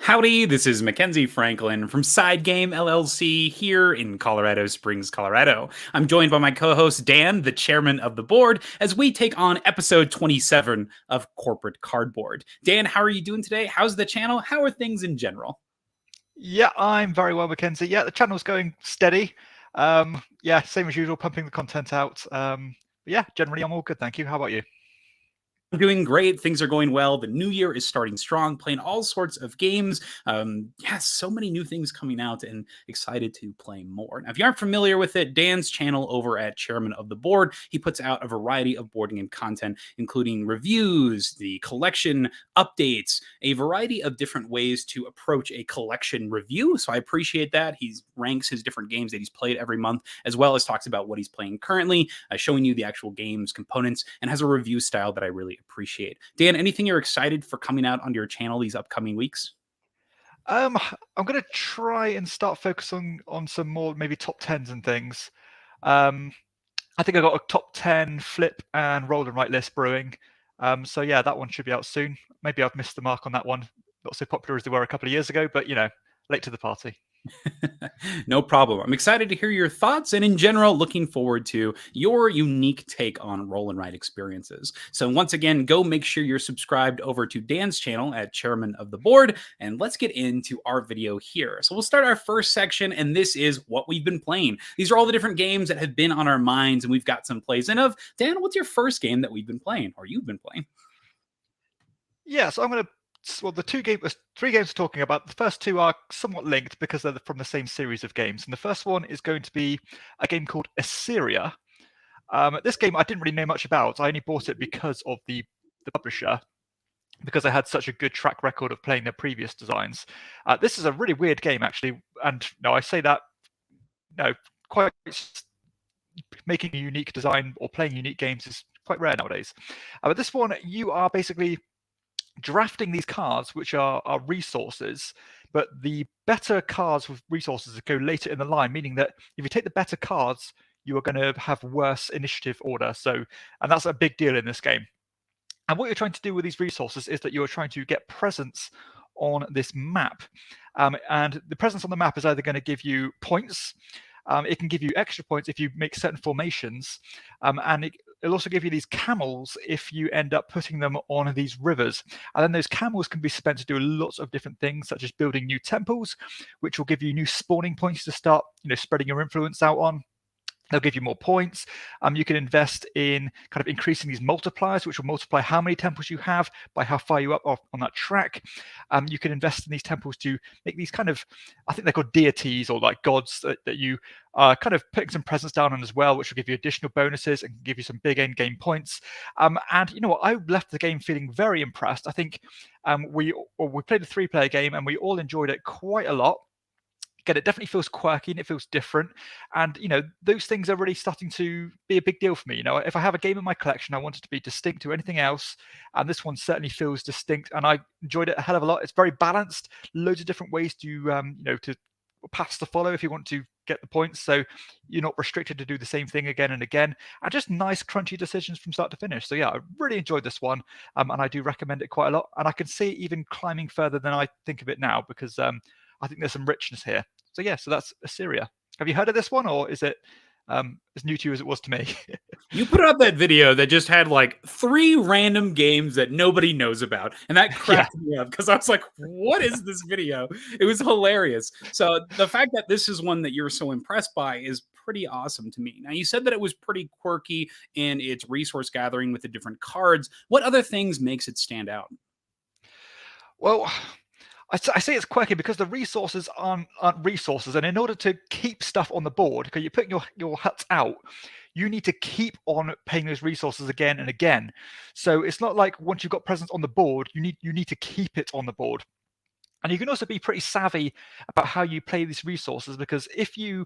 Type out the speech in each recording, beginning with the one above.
Howdy, this is Mackenzie Franklin from SideGame LLC here in Colorado Springs, Colorado. I'm joined by my co-host Dan, the chairman of the board, as we take on episode 27 of Corporate Cardboard. Dan, how are you doing today? How's the channel? How are things in general? Yeah, I'm very well, Mackenzie. Yeah, the channel's going steady. Yeah, same as usual, pumping the content out. Yeah, generally I'm all good, thank you. How about you? I'm doing great. Things are going well. The new year is starting strong, playing all sorts of games. So many new things coming out and excited to play more. Now, if you aren't familiar with it, Dan's channel over at Chairman of the Board, he puts out a variety of board game content, including reviews, the collection updates, a variety of different ways to approach a collection review. So I appreciate that. He ranks his different games that he's played every month, as well as talks about what he's playing currently, showing you the actual game's components, and has a review style that I really appreciate. Dan, anything you're excited for coming out on your channel these upcoming weeks? I'm going to try and start focusing on some more maybe top 10s and things. I think I got a top 10 flip and roll and write list brewing. So yeah, that one should be out soon. Maybe I've missed the mark on that one. Not so popular as they were a couple of years ago, but late to the party. No problem. I'm excited to hear your thoughts and in general looking forward to your unique take on roll and write experiences. So once again, go make sure you're subscribed over to Dan's channel at Chairman of the Board, and let's get into our video here. So we'll start our first section, and this is what we've been playing. These are all the different games that have been on our minds and we've got some plays in of. Dan, what's your first game that we've been playing or you've been playing? Yeah, so I'm going to the three games we're talking about, the first two are somewhat linked because they're from the same series of games. And the first one is going to be a game called Assyria. This game I didn't really know much about. I only bought it because of the publisher, because I had such a good track record of playing their previous designs. This is a really weird game, actually. And no, I say that, quite making a unique design or playing unique games is quite rare nowadays. But this one, you are basically drafting these cards, which are resources, but the better cards with resources go later in the line, meaning that if you take the better cards, you are going to have worse initiative order. And that's a big deal in this game. And what you're trying to do with these resources is that you're trying to get presence on this map. And the presence on the map is either going to give you points. It can give you extra points if you make certain formations, and it'll also give you these camels if you end up putting them on these rivers. And then those camels can be spent to do lots of different things, such as building new temples, which will give you new spawning points to start, spreading your influence out on. They'll give you more points. You can invest in kind of increasing these multipliers, which will multiply how many temples you have by how far you up on that track. You can invest in these temples to make these kind of, I think they're called deities or like gods that you are kind of putting some presence down on as well, which will give you additional bonuses and give you some big end game points. And you know what? I left the game feeling very impressed. I think we played a 3-player game and we all enjoyed it quite a lot. Again, it definitely feels quirky and it feels different. And, those things are really starting to be a big deal for me. If I have a game in my collection, I want it to be distinct to anything else. And this one certainly feels distinct. And I enjoyed it a hell of a lot. It's very balanced, loads of different ways to, to paths to follow if you want to get the points. So you're not restricted to do the same thing again and again. And just nice, crunchy decisions from start to finish. So yeah, I really enjoyed this one. And I do recommend it quite a lot. And I can see it even climbing further than I think of it now because I think there's some richness here. So yeah, so that's Assyria. Have you heard of this one, or is it as new to you as it was to me? You put up that video that just had like 3 random games that nobody knows about, and that cracked me up because I was like, what is this video? It was hilarious. So the fact that this is one that you're so impressed by is pretty awesome to me. Now, you said that it was pretty quirky in its resource gathering with the different cards. What other things makes it stand out? Well, I say it's quirky because the resources aren't resources, and in order to keep stuff on the board, because you're putting your huts out, you need to keep on paying those resources again and again. So it's not like once you've got presence on the board, you need to keep it on the board. And you can also be pretty savvy about how you play these resources, because if you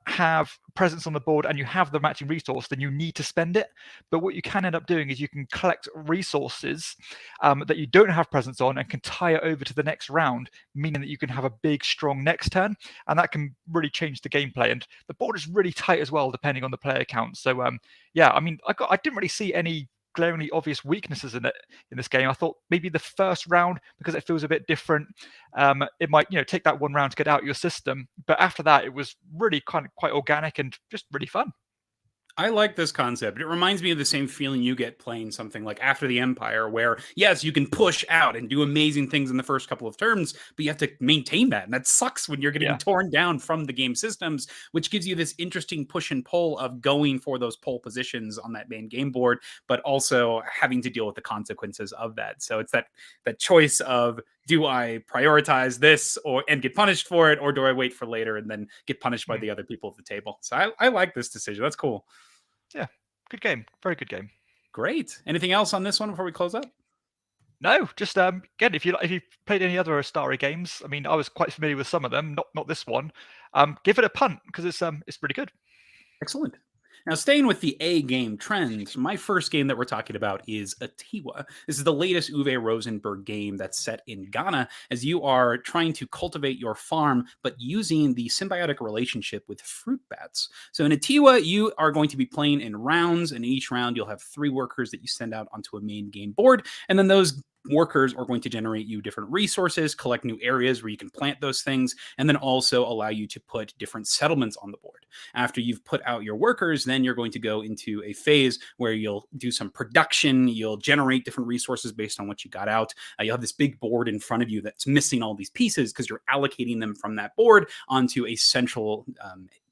have presence on the board and you have the matching resource, then you need to spend it. But what you can end up doing is you can collect resources that you don't have presence on and can tie it over to the next round, meaning that you can have a big, strong next turn. And that can really change the gameplay. And the board is really tight as well, depending on the player count. So yeah, I mean, I didn't really see any glaringly obvious weaknesses in this game. I thought maybe the first round, because it feels a bit different, it might take that one round to get out your system. But after that, it was really kind of quite organic and just really fun. I like this concept. It reminds me of the same feeling you get playing something like After the Empire, where, yes, you can push out and do amazing things in the first couple of turns, but you have to maintain that. And that sucks when you're getting torn down from the game systems, which gives you this interesting push and pull of going for those pole positions on that main game board, but also having to deal with the consequences of that. So it's that choice of, do I prioritize this and get punished for it, or do I wait for later and then get punished by the other people at the table? So I like this decision. That's cool. Yeah, good game. Very good game. Great. Anything else on this one before we close up? No, just again, if you played any other Astari games, I mean, I was quite familiar with some of them, not this one. Give it a punt because it's pretty good. Excellent. Now, staying with the A game trends, my first game that we're talking about is Atiwa. This is the latest Uwe Rosenberg game that's set in Ghana, as you are trying to cultivate your farm, but using the symbiotic relationship with fruit bats. So in Atiwa, you are going to be playing in rounds, and in each round you'll have 3 workers that you send out onto a main game board, and then those workers are going to generate you different resources, collect new areas where you can plant those things, and then also allow you to put different settlements on the board. After you've put out your workers, then you're going to go into a phase where you'll do some production, you'll generate different resources based on what you got out. You'll have this big board in front of you that's missing all these pieces because you're allocating them from that board onto a central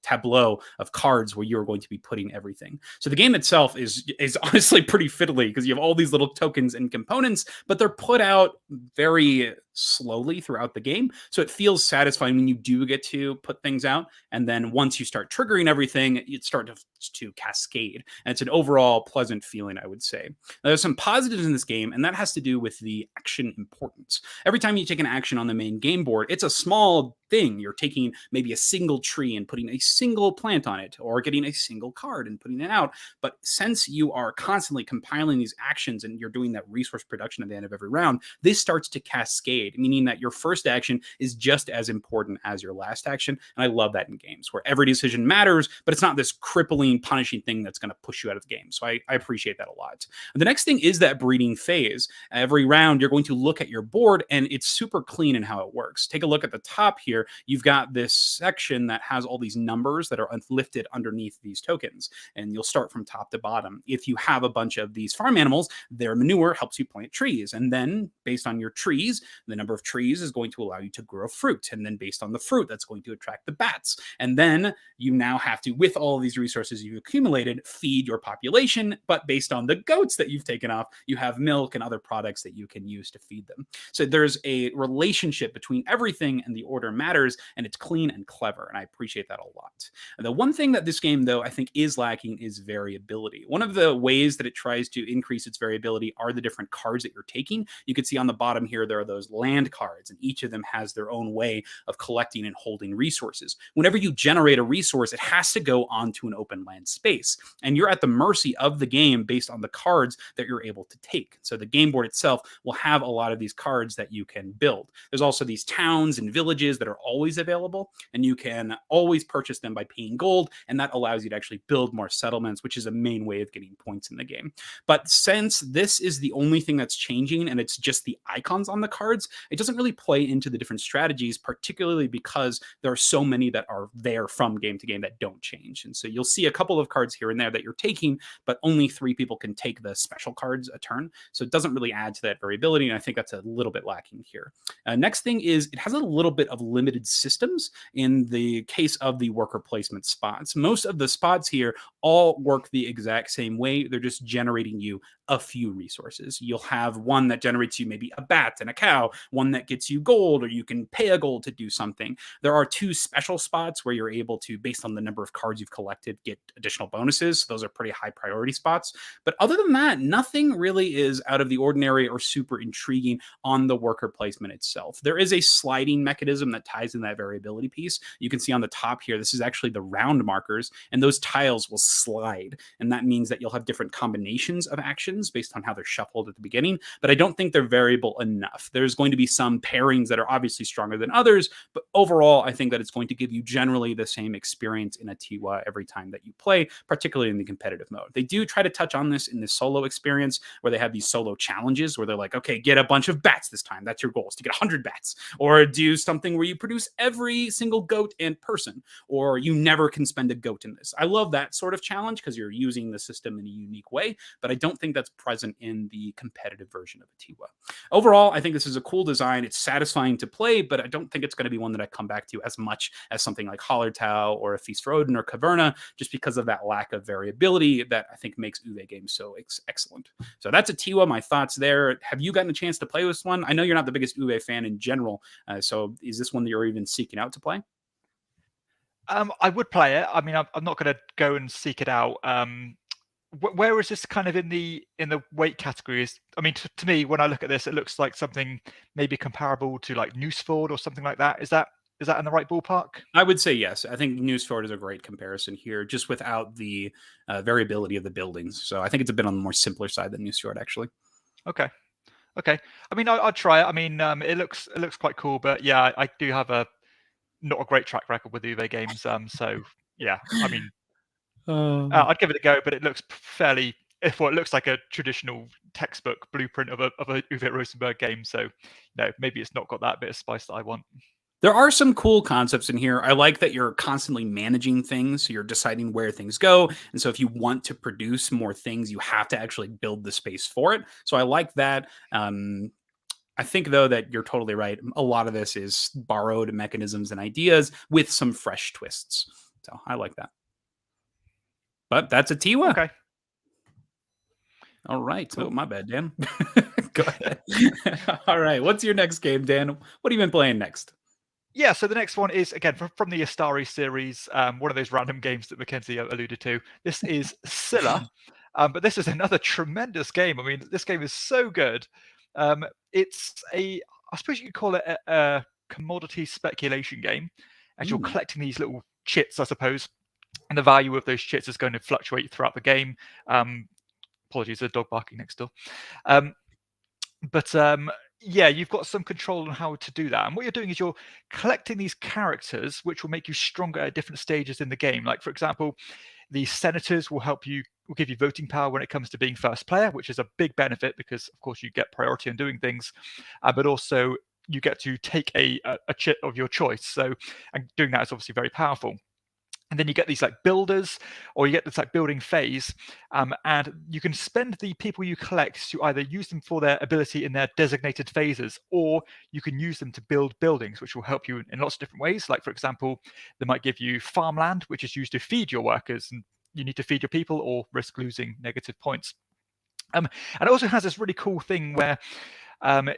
tableau of cards where you're going to be putting everything. So the game itself is honestly pretty fiddly because you have all these little tokens and components, but they're put out very slowly throughout the game. So it feels satisfying when you do get to put things out. And then once you start triggering everything, it starts to cascade. And it's an overall pleasant feeling, I would say. Now, there's some positives in this game, and that has to do with the action importance. Every time you take an action on the main game board, it's a small thing. You're taking maybe a single tree and putting a single plant on it, or getting a single card and putting it out. But since you are constantly compiling these actions and you're doing that resource production at the end of every round, this starts to cascade, meaning that your first action is just as important as your last action. And I love that in games where every decision matters, but it's not this crippling, punishing thing that's going to push you out of the game. So I appreciate that a lot. And the next thing is that breeding phase. Every round, you're going to look at your board, and it's super clean in how it works. Take a look at the top here. You've got this section that has all these numbers that are lifted underneath these tokens, and you'll start from top to bottom. If you have a bunch of these farm animals, their manure helps you plant trees, and then based on your trees, the number of trees is going to allow you to grow fruit, and then based on the fruit, that's going to attract the bats. And then you now have to, with all of these resources you've accumulated, feed your population, but based on the goats that you've taken off, you have milk and other products that you can use to feed them. So there's a relationship between everything, and the order matters, and it's clean and clever, and I appreciate that a lot. The one thing that this game, though, I think is lacking is variability. One of the ways that it tries to increase its variability are the different cards that you're taking. You can see on the bottom here, there are those land cards, and each of them has their own way of collecting and holding resources. Whenever you generate a resource, it has to go onto an open land space, and you're at the mercy of the game based on the cards that you're able to take. So the game board itself will have a lot of these cards that you can build. There's also these towns and villages that are always available, and you can always purchase them by paying gold, and that allows you to actually build more settlements, which is a main way of getting points in the game. But since this is the only thing that's changing, and it's just the icons on the cards, it doesn't really play into the different strategies, particularly because there are so many that are there from game to game that don't change. And so you'll see a couple of cards here and there that you're taking, but only 3 people can take the special cards a turn. So it doesn't really add to that variability, and I think that's a little bit lacking here. Next thing is it has a little bit of limited systems in the case of the worker placement spots. Most of the spots here all work the exact same way. They're just generating you a few resources. You'll have one that generates you maybe a bat and a cow, one that gets you gold, or you can pay a gold to do something. There are 2 special spots where you're able to, based on the number of cards you've collected, get additional bonuses. Those are pretty high priority spots. But other than that, nothing really is out of the ordinary or super intriguing on the worker placement itself. There is a sliding mechanism that ties in that variability piece. You can see on the top here, this is actually the round markers, and those tiles will slide. And that means that you'll have different combinations of actions based on how they're shuffled at the beginning, but I don't think they're variable enough. There's going going to be some pairings that are obviously stronger than others, but overall, I think that it's going to give you generally the same experience in Atiwa every time that you play, particularly in the competitive mode. They do try to touch on this in the solo experience, where they have these solo challenges where they're like, okay, get a bunch of bats this time. That's your goal, is to get 100 bats. Or do something where you produce every single goat and person, or you never can spend a goat in this. I love that sort of challenge because you're using the system in a unique way, but I don't think that's present in the competitive version of Atiwa. Overall, I think this is a cool design. It's satisfying to play, but I don't think it's going to be one that I come back to as much as something like Hallertau or A Feast for Odin or Caverna, just because of that lack of variability that I think makes Uwe games so excellent. So that's Atiwa, my thoughts there. Have you gotten a chance to play this one? I know you're not the biggest Uwe fan in general, so is this one that you're even seeking out to play? I would play it. I mean, I'm not going to go and seek it out. Where is this kind of in the weight categories? I mean, to me, when I look at this, it looks like something maybe comparable to like Newsford or something like that. Is that in the right ballpark? I would say yes. I think Newsford is a great comparison here, just without the variability of the buildings. So I think it's a bit on the more simpler side than Newsford, actually. Okay. I mean, I'd try it. I mean, it looks quite cool, but yeah, I do have not a great track record with Uwe games. So yeah, I mean, I'd give it a go, but it looks fairly. It looks like a traditional textbook blueprint of a Uwe Rosenberg game. So no, maybe it's not got that bit of spice that I want. There are some cool concepts in here. I like that you're constantly managing things. So you're deciding where things go. And so if you want to produce more things, you have to actually build the space for it. So I like that. I think, though, that you're totally right. A lot of this is borrowed mechanisms and ideas with some fresh twists. So I like that. But that's Atiwa. Okay. All right. Cool. Oh, my bad, Dan. Go ahead. All right. What's your next game, Dan? What have you been playing next? Yeah, so the next one is, again, from the Astari series, one of those random games that Mackenzie alluded to. This is Sylla, but this is another tremendous game. I mean, this game is so good. It's I suppose you could call it a commodity speculation game, as you're collecting these little chits, I suppose, and the value of those chits is going to fluctuate throughout the game. Apologies, there's a dog barking next door. Yeah, you've got some control on how to do that. And what you're doing is you're collecting these characters, which will make you stronger at different stages in the game. Like, for example, the senators will give you voting power when it comes to being first player, which is a big benefit because, of course, you get priority on doing things. But also, you get to take a chit of your choice. So, and doing that is obviously very powerful. And then you get these like builders, or you get this like building phase, and you can spend the people you collect to either use them for their ability in their designated phases, or you can use them to build buildings, which will help you in lots of different ways. Like, for example, they might give you farmland, which is used to feed your workers, and you need to feed your people or risk losing negative points. And it also has this really cool thing where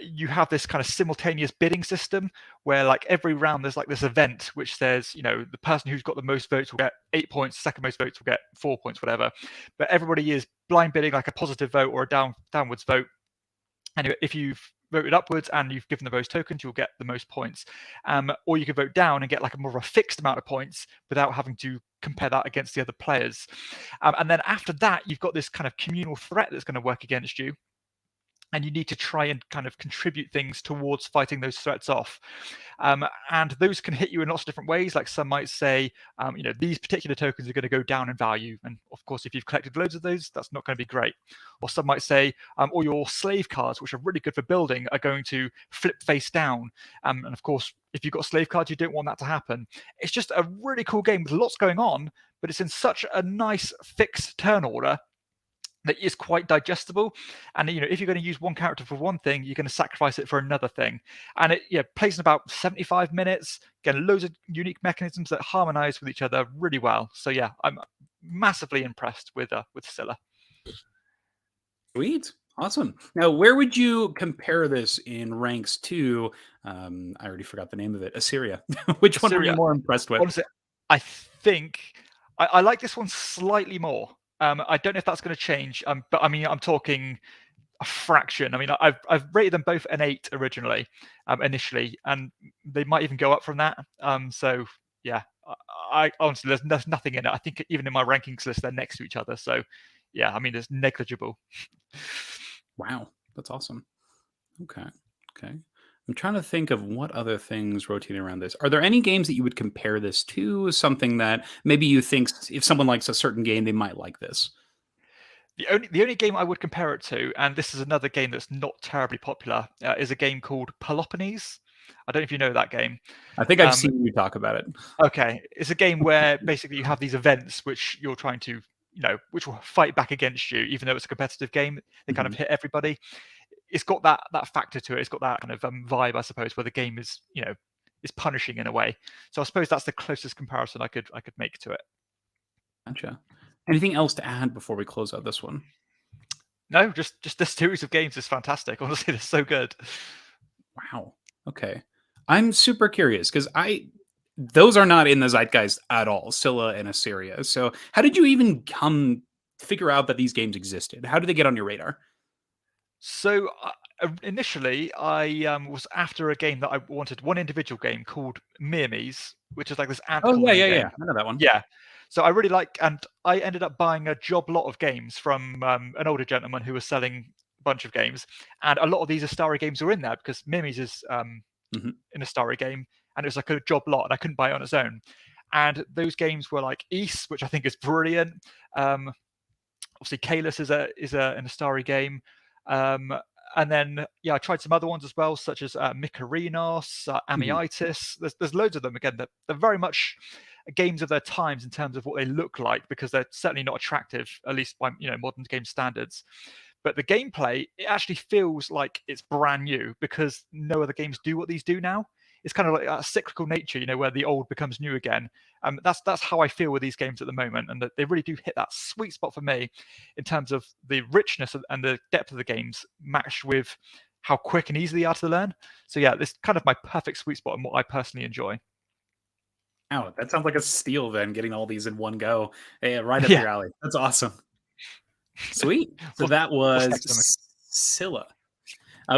you have this kind of simultaneous bidding system where, like, every round there's like this event which says, the person who's got the most votes will get 8 points, second most votes will get 4 points, whatever. But everybody is blind bidding like a positive vote or a downwards vote. And if you've voted upwards and you've given the most tokens, you'll get the most points. Or you can vote down and get like a more of a fixed amount of points without having to compare that against the other players. And then after that, you've got this kind of communal threat that's going to work against you. And you need to try and kind of contribute things towards fighting those threats off. And those can hit you in lots of different ways. Like, some might say, these particular tokens are going to go down in value. And of course, if you've collected loads of those, that's not going to be great. Or some might say, all your slave cards, which are really good for building, are going to flip face down. And of course, if you've got slave cards, you don't want that to happen. It's just a really cool game with lots going on, but it's in such a nice fixed turn order that is quite digestible. And if you're going to use one character for one thing, you're going to sacrifice it for another thing. And it plays in about 75 minutes. Again, loads of unique mechanisms that harmonize with each other really well. So yeah, I'm massively impressed with Sylla. Sweet. Awesome. Now, where would you compare this in ranks to, I already forgot the name of it, Assyria? Which one are you more impressed with? Honestly, I think I like this one slightly more. I don't know if that's going to change, but I mean, I'm talking a fraction. I mean, I've rated them both an 8 originally, initially, and they might even go up from that. So yeah, I honestly, there's nothing in it. I think even in my rankings list, they're next to each other. So yeah, I mean, it's negligible. Wow, that's awesome. Okay. I'm trying to think of what other things rotate around this. Are there any games that you would compare this to? Something that maybe you think if someone likes a certain game, they might like this? The only game I would compare it to, and this is another game that's not terribly popular, is a game called Peloponnese. I don't know if you know that game. I think I've Um, seen you talk about it. okay, it's a game where basically you have these events which you're trying to, which will fight back against you, even though it's a competitive game. They kind of hit everybody. It's got that factor to it. It's got that kind of vibe, I suppose, where the game is, is punishing in a way. So I suppose that's the closest comparison I could make to it. Gotcha. Anything else to add before we close out this one? No, just this series of games is fantastic. Honestly, they're so good. Wow. Okay. I'm super curious because those are not in the zeitgeist at all, Sylla and Assyria. So how did you even figure out that these games existed? How did they get on your radar? So initially, I was after a game that I wanted, one individual game called Myrmes, which is like this ant Oh yeah, colony yeah, game. yeah. I know that one. Yeah. So I really like, and I ended up buying a job lot of games from an older gentleman who was selling a bunch of games, and a lot of these Astari games were in there because Myrmes is an Astari game, and it was like a job lot, and I couldn't buy it on its own. And those games were like East, which I think is brilliant. Obviously, Kalis is an Astari game. And then, I tried some other ones as well, such as Mykarinos, Amiitis. There's loads of them. Again, they're very much games of their times in terms of what they look like, because they're certainly not attractive, at least by modern game standards. But the gameplay, it actually feels like it's brand new because no other games do what these do now. It's kind of like a cyclical nature, where the old becomes new again. That's how I feel with these games at the moment, and that they really do hit that sweet spot for me in terms of the richness and the depth of the games matched with how quick and easy they are to learn. So yeah, this kind of my perfect sweet spot and what I personally enjoy. Wow, that sounds like a steal then, getting all these in one go. Right up Yeah. your alley. That's awesome. Sweet. So What's that next, Emma? was Sylla.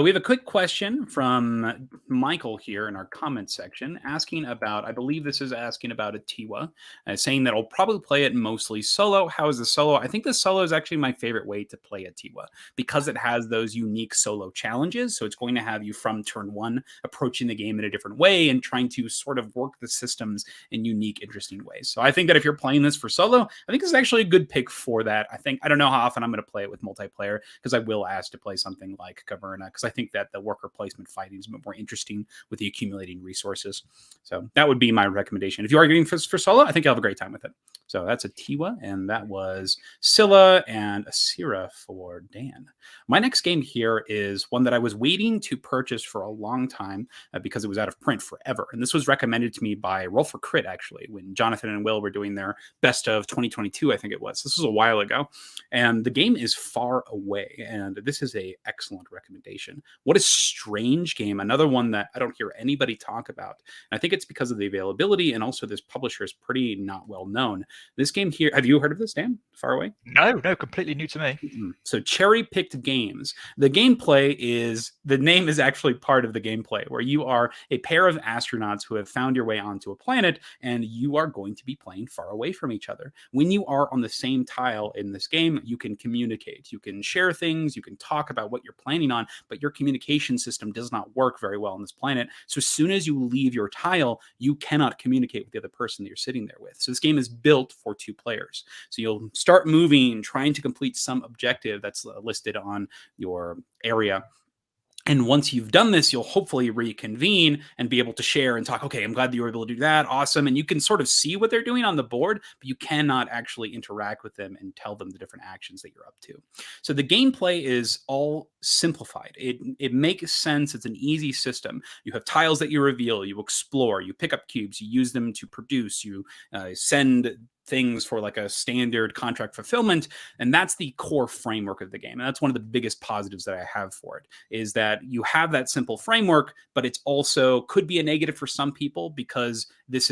We have a quick question from Michael here in our comment section asking about, I believe this is asking about Atiwa, saying that I'll probably play it mostly solo. How is the solo? I think the solo is actually my favorite way to play Atiwa because it has those unique solo challenges. So it's going to have you from turn one approaching the game in a different way and trying to sort of work the systems in unique, interesting ways. So I think that if you're playing this for solo, I think this is actually a good pick for that. I don't know how often I'm going to play it with multiplayer because I will ask to play something like Caverna, because I think that the worker placement fighting is a bit more interesting with the accumulating resources. So that would be my recommendation. If you are getting for solo, I think you'll have a great time with it. So that's Atiwa, and that was Sylla and Assyria for Dan. My next game here is one that I was waiting to purchase for a long time because it was out of print forever. And this was recommended to me by Roll for Crit, actually, when Jonathan and Will were doing their best of 2022, I think it was. This was a while ago. And the game is Far Away, and this is an excellent recommendation. What a strange game. Another one that I don't hear anybody talk about. And I think it's because of the availability, and also this publisher is pretty not well known. This game here, have you heard of this, Dan? Far Away? No, completely new to me. So Cherry Picked Games. The gameplay is, the name is actually part of the gameplay, where you are a pair of astronauts who have found your way onto a planet, and you are going to be playing far away from each other. When you are on the same tile in this game, you can communicate, you can share things, you can talk about what you're planning on, but your communication system does not work very well on this planet. So as soon as you leave your tile, you cannot communicate with the other person that you're sitting there with. So this game is built for 2 players. So you'll start moving, trying to complete some objective that's listed on your area. And once you've done this, you'll hopefully reconvene and be able to share and talk. Okay, I'm glad that you were able to do that. Awesome. And you can sort of see what they're doing on the board, but you cannot actually interact with them and tell them the different actions that you're up to. So the gameplay is all simplified. It makes sense. It's an easy system. You have tiles that you reveal, you explore, you pick up cubes, you use them to produce, you send things for like a standard contract fulfillment. And that's the core framework of the game. And that's one of the biggest positives that I have for it, is that you have that simple framework, but it's also could be a negative for some people, because this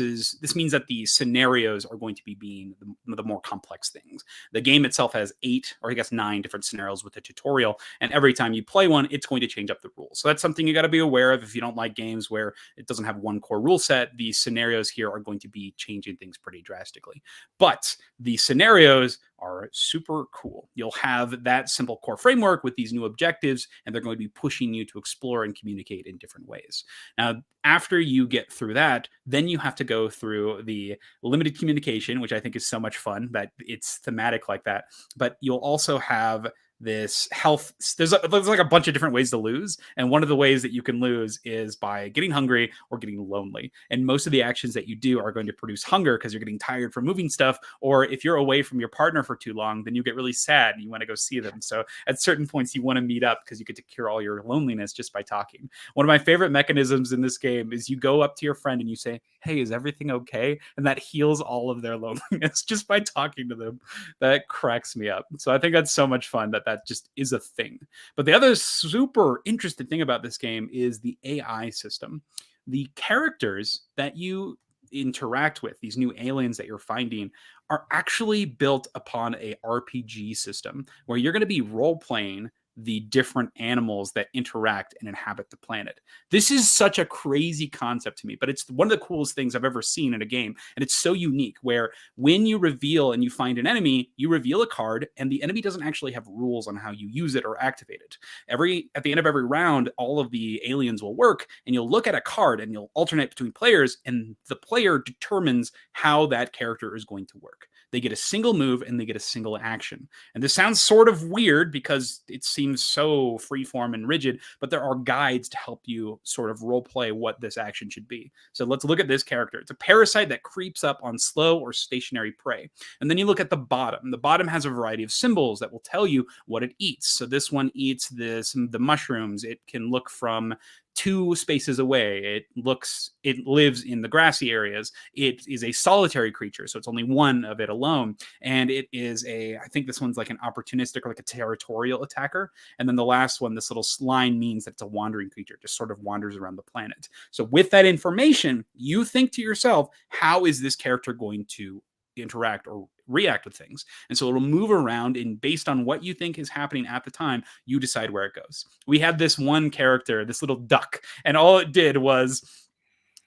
means that the scenarios are going to be being the more complex things. The game itself has 8 or I guess 9 different scenarios with a tutorial. And every time you play one, it's going to change up the rules. So that's something you got to be aware of. If you don't like games where it doesn't have one core rule set, the scenarios here are going to be changing things pretty drastically. But the scenarios are super cool. You'll have that simple core framework with these new objectives, and they're going to be pushing you to explore and communicate in different ways. Now, after you get through that, then you have to go through the limited communication, which I think is so much fun that it's thematic like that. But you'll also have this health. There's like a bunch of different ways to lose, and one of the ways that you can lose is by getting hungry or getting lonely. And most of the actions that you do are going to produce hunger because you're getting tired from moving stuff, or if you're away from your partner for too long, then you get really sad and you want to go see them. So at certain points you want to meet up because you get to cure all your loneliness just by talking. One of my favorite mechanisms in this game is you go up to your friend and you say, "Hey, is everything okay?" And that heals all of their loneliness just by talking to them. That cracks me up. So I think that's so much fun that just is a thing. But the other super interesting thing about this game is the AI system. The characters that you interact with, these new aliens that you're finding, are actually built upon a RPG system where you're going to be role playing the different animals that interact and inhabit the planet. This is such a crazy concept to me, but it's one of the coolest things I've ever seen in a game. And it's so unique where when you reveal and you find an enemy, you reveal a card and the enemy doesn't actually have rules on how you use it or activate it. At the end of every round, all of the aliens will work and you'll look at a card and you'll alternate between players and the player determines how that character is going to work. They get a single move and they get a single action. And this sounds sort of weird because it seems so freeform and rigid, but there are guides to help you sort of role play what this action should be. So let's look at this character. It's a parasite that creeps up on slow or stationary prey. And then you look at the bottom. The bottom has a variety of symbols that will tell you what it eats. So this one eats the mushrooms. It can look from 2 spaces away. It lives in the grassy areas. It is a solitary creature, so it's only one of it alone. And it is I think this one's like an opportunistic or like a territorial attacker. And then the last one, this little line means that it's a wandering creature, just sort of wanders around the planet. So with that information, you think to yourself, how is this character going to interact or react with things? And so it'll move around, and based on what you think is happening at the time, you decide where it goes. We had this one character, this little duck, and all it did was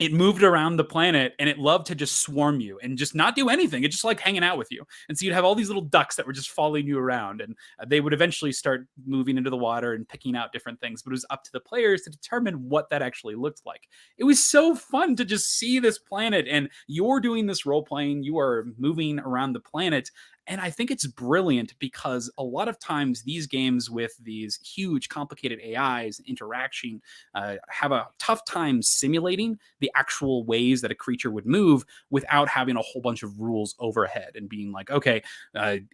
it moved around the planet and it loved to just swarm you and just not do anything. It just like hanging out with you. And so you'd have all these little ducks that were just following you around, and they would eventually start moving into the water and picking out different things. But it was up to the players to determine what that actually looked like. It was so fun to just see this planet, and you're doing this role playing, you are moving around the planet. And I think it's brilliant because a lot of times these games with these huge, complicated AIs interaction have a tough time simulating the actual ways that a creature would move without having a whole bunch of rules overhead and being like, okay,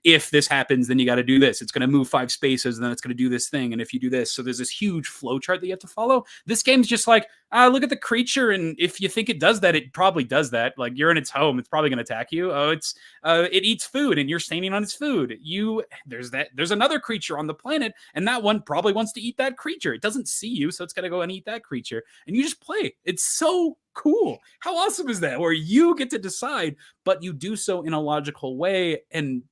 if this happens, then you got to do this. It's going to move 5 spaces, and then it's going to do this thing. And if you do this, so there's this huge flow chart that you have to follow. This game's just like, look at the creature, and if you think it does that, it probably does that. Like, you're in its home, it's probably going to attack you. Oh, it eats food, and you're standing on its food. There's another creature on the planet, and that one probably wants to eat that creature. It doesn't see you, so it's going to go and eat that creature, and you just play. It's so cool. How awesome is that? Where you get to decide, but you do so in a logical way, and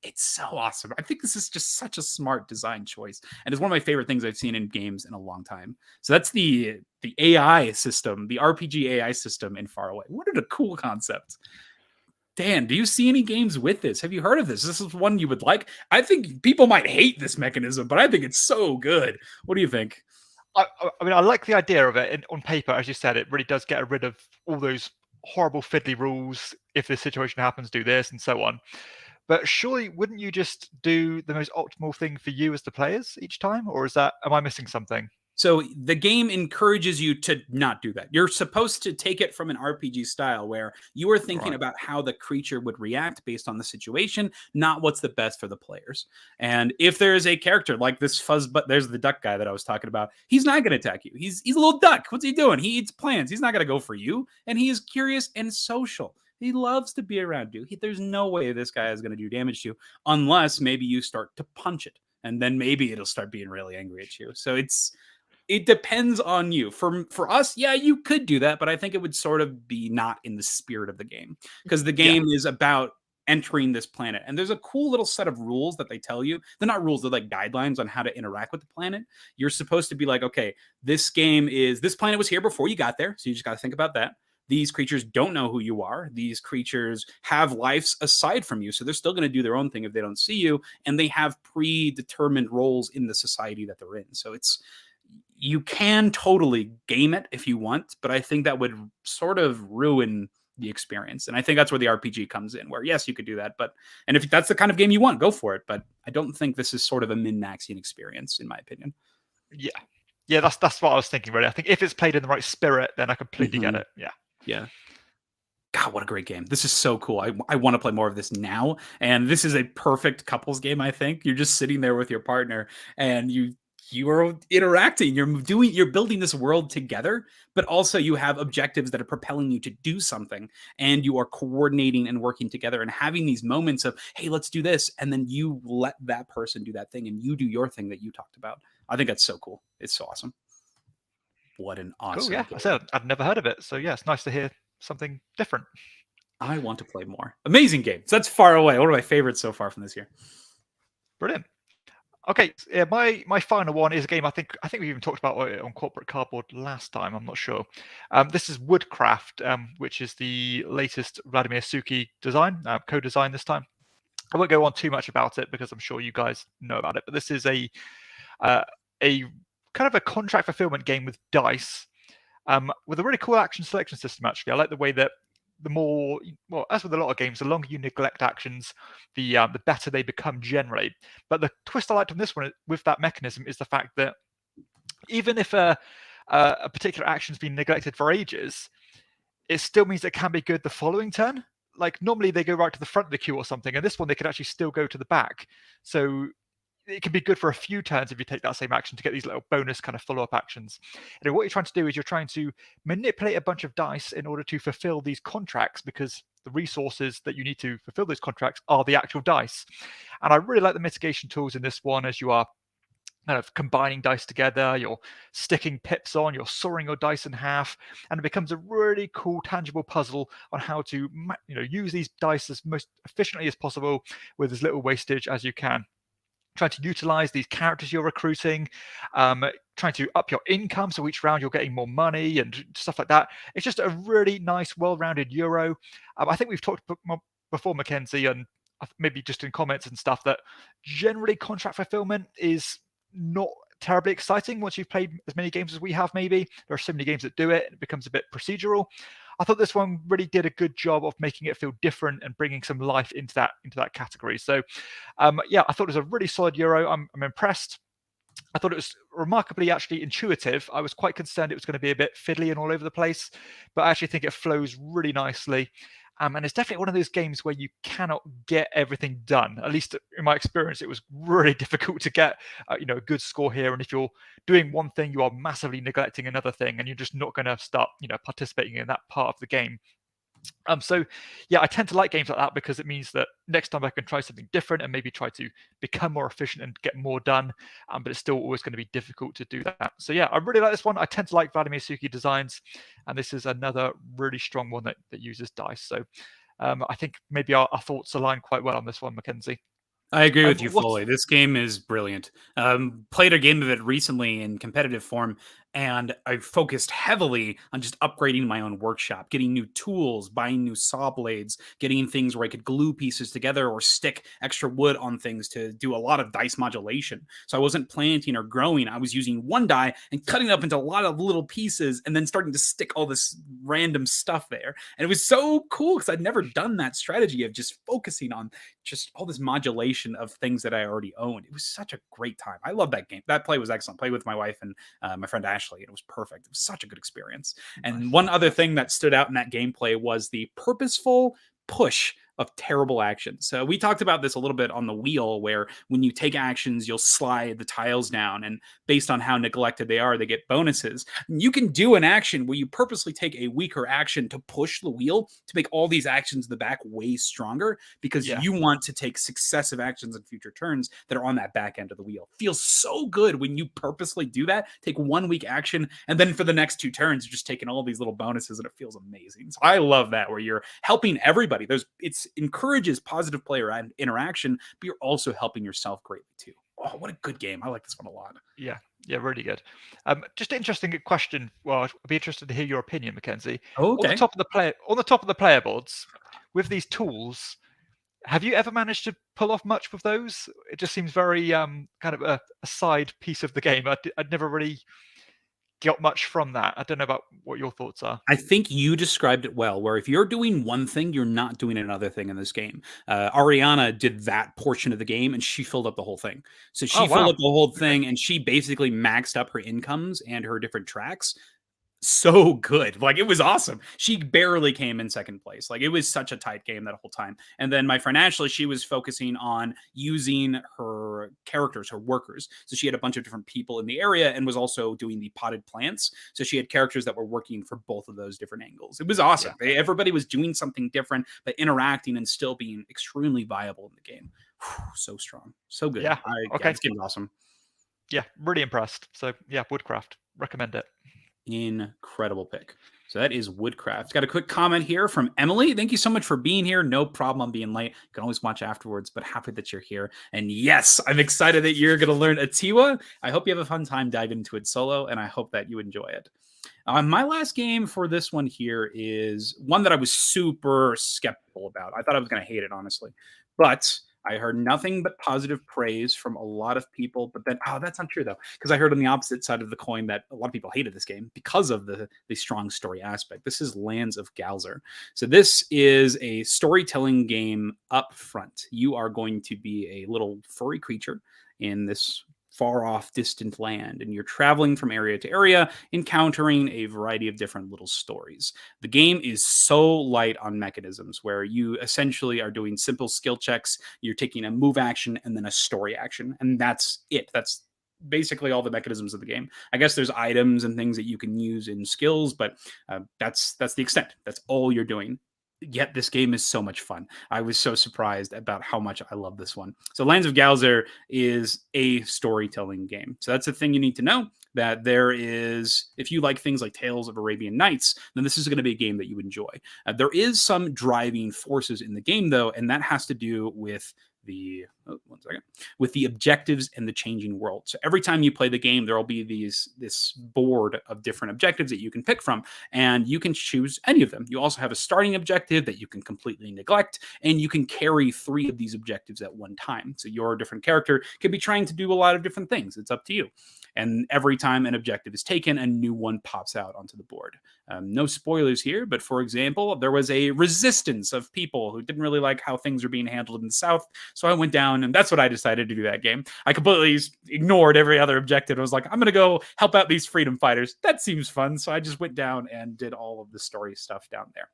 it's so awesome. I think this is just such a smart design choice, and it's one of my favorite things I've seen in games in a long time. So that's the AI system, the RPG AI system in Far Away. What a cool concept. Dan, do you see any games with this? Have you heard of this? This is one you would like? I think people might hate this mechanism, but I think it's so good. What do you think? I mean, I like the idea of it. And on paper, as you said, it really does get rid of all those horrible fiddly rules. If this situation happens, do this and so on. But surely, wouldn't you just do the most optimal thing for you as the players each time? Or am I missing something? So the game encourages you to not do that. You're supposed to take it from an RPG style where you are thinking about how the creature would react based on the situation, not what's the best for the players. And if there is a character like this there's the duck guy that I was talking about. He's not going to attack you. He's a little duck. What's he doing? He eats plants. He's not going to go for you. And he is curious and social. He loves to be around you. There's no way this guy is going to do damage to you unless maybe you start to punch it. And then maybe it'll start being really angry at you. So it depends on you. For us, yeah, you could do that, but I think it would sort of be not in the spirit of the game, because the game is about entering this planet. And there's a cool little set of rules that they tell you. They're not rules, they're like guidelines on how to interact with the planet. You're supposed to be like, okay, this planet was here before you got there, so you just got to think about that. these creatures don't know who you are. These creatures have lives aside from you, so they're still going to do their own thing if they don't see you, and they have predetermined roles in the society that they're in. So you can totally game it if you want, but I think that would sort of ruin the experience. And I think that's where the RPG comes in, where yes, you could do that, and if that's the kind of game you want, go for it. But I don't think this is sort of a min-maxing experience, in my opinion. Yeah, that's what I was thinking, really. I think if it's played in the right spirit, then I completely get it. Yeah. God, what a great game. This is so cool. I want to play more of this now. And this is a perfect couples game, I think. You're just sitting there with your partner and you are interacting. You're building this world together, but also you have objectives that are propelling you to do something, and you are coordinating and working together and having these moments of, hey, let's do this. And then you let that person do that thing and you do your thing that you talked about. I think that's so cool. It's so awesome. What an awesome game. I said I'd never heard of it. So yeah, it's nice to hear something different. I want to play more. Amazing game. So that's Far Away. One of my favorites so far from this year. Brilliant. Okay, my final one is a game I think we even talked about it on Corporate Cardboard last time. I'm not sure. This is Woodcraft, which is the latest Vladimir Suki design, co-design this time. I won't go on too much about it because I'm sure you guys know about it. But this is a kind of a contract fulfillment game with dice, with a really cool action selection system. Actually, I like the way that as with a lot of games, the longer you neglect actions, the better they become generally. But the twist I liked on this one with that mechanism is the fact that even if a particular action's been neglected for ages, it still means it can be good the following turn. Like normally they go right to the front of the queue or something, and this one they could actually still go to the back. So it can be good for a few turns if you take that same action to get these little bonus kind of follow-up actions. And what you're trying to do is you're trying to manipulate a bunch of dice in order to fulfill these contracts, because the resources that you need to fulfill those contracts are the actual dice. And I really like the mitigation tools in this one, as you are kind of combining dice together, you're sticking pips on, you're sawing your dice in half, and it becomes a really cool, tangible puzzle on how to use these dice as most efficiently as possible with as little wastage as you can. Trying to utilize these characters you're recruiting, trying to up your income, so each round you're getting more money and stuff like that. It's just a really nice, well-rounded Euro. I think we've talked before, Mackenzie, and maybe just in comments and stuff, that generally contract fulfillment is not terribly exciting once you've played as many games as we have. Maybe there are so many games that do it, it becomes a bit procedural. I thought this one really did a good job of making it feel different and bringing some life into that category. So, yeah, I thought it was a really solid Euro. I'm impressed. I thought it was remarkably actually intuitive. I was quite concerned it was going to be a bit fiddly and all over the place, but I actually think it flows really nicely. And it's definitely one of those games where you cannot get everything done. At least in my experience, it was really difficult to get a good score here. And if you're doing one thing, you are massively neglecting another thing, and you're just not going to start participating in that part of the game. So yeah, I tend to like games like that because it means that next time I can try something different and maybe try to become more efficient and get more done. But it's still always going to be difficult to do that. So yeah, I really like this one. I tend to like Vladimir Suki designs, and this is another really strong one that uses dice. So I think maybe our thoughts align quite well on this one, Mackenzie. I agree with you fully. This game is brilliant. Played a game of it recently in competitive form, and I focused heavily on just upgrading my own workshop, getting new tools, buying new saw blades, getting things where I could glue pieces together or stick extra wood on things to do a lot of dice modulation. So I wasn't planting or growing. I was using one die and cutting up into a lot of little pieces and then starting to stick all this random stuff there. And it was so cool because I'd never done that strategy of just focusing on just all this modulation of things that I already owned. It was such a great time. I love that game. That play was excellent. Played with my wife and my friend Ashley. It was perfect. It was such a good experience. And one other thing that stood out in that gameplay was the purposeful push of terrible actions. So we talked about this a little bit on the wheel, where when you take actions, you'll slide the tiles down, and based on how neglected they are, they get bonuses. You can do an action where you purposely take a weaker action to push the wheel to make all these actions in the back way stronger, because you want to take successive actions in future turns that are on that back end of the wheel. Feels so good when you purposely do that. Take one weak action, and then for the next two turns, you're just taking all these little bonuses, and it feels amazing. So I love that, where you're helping everybody. It encourages positive player interaction, but you're also helping yourself greatly too. Oh, what a good game. I like this one a lot. Yeah, Yeah, really good. Just an interesting question. Well, I'd be interested to hear your opinion, Mackenzie. Oh, On the okay. top of the player boards, with these tools, have you ever managed to pull off much with those? It just seems very kind of a side piece of the game. I'd never really got much from that. I don't know about what your thoughts are. I think you described it well, where if you're doing one thing, you're not doing another thing in this game. Ariana did that portion of the game and she filled up the whole thing. So Oh she filled wow. up the whole Okay. thing and she basically maxed up her incomes and her different tracks so good. Like, it was awesome. She barely came in second place. Like, it was such a tight game that whole time. And then my friend Ashley, she was focusing on using her characters, her workers. So she had a bunch of different people in the area and was also doing the potted plants. So she had characters that were working for both of those different angles. It was awesome. Yeah. Everybody was doing something different, but interacting and still being extremely viable in the game. Whew, so strong. So good. Yeah. Yeah, Okay. this game is awesome. Yeah, really impressed. So yeah, Woodcraft. Recommend it. Incredible pick. So that is Woodcraft. Got a quick comment here from Emily. Thank you so much for being here. No problem on being late. You can always watch afterwards, but happy that you're here. And yes, I'm excited that you're going to learn Atiwa. I hope you have a fun time diving into it solo, and I hope that you enjoy it. My last game for this one here is one that I was super skeptical about. I thought I was going to hate it, honestly. But I heard nothing but positive praise from a lot of people. But then, oh, that's not true, though, because I heard on the opposite side of the coin that a lot of people hated this game because of the strong story aspect. This is Lands of Galzyr. So this is a storytelling game up front. You are going to be a little furry creature in this far off distant land, and you're traveling from area to area, encountering a variety of different little stories. The game is so light on mechanisms, where you essentially are doing simple skill checks. You're taking a move action and then a story action, and that's it. That's basically all the mechanisms of the game. I guess there's items and things that you can use in skills, but that's the extent. That's all you're doing. Yet this game is so much fun. I was so surprised about how much I love this one. So Lands of Galzyr is a storytelling game. So that's the thing you need to know, that there is, if you like things like Tales of Arabian Nights, then this is going to be a game that you enjoy. There is some driving forces in the game, though, and that has to do with with the objectives and the changing world. So every time you play the game, there will be this board of different objectives that you can pick from, and you can choose any of them. You also have a starting objective that you can completely neglect, and you can carry 3 of these objectives at one time. So your different character could be trying to do a lot of different things. It's up to you. And every time an objective is taken, a new one pops out onto the board. No spoilers here, but for example, there was a resistance of people who didn't really like how things were being handled in the South. So I went down, and that's what I decided to do that game. I completely ignored every other objective. I was like, I'm going to go help out these freedom fighters. That seems fun. So I just went down and did all of the story stuff down there.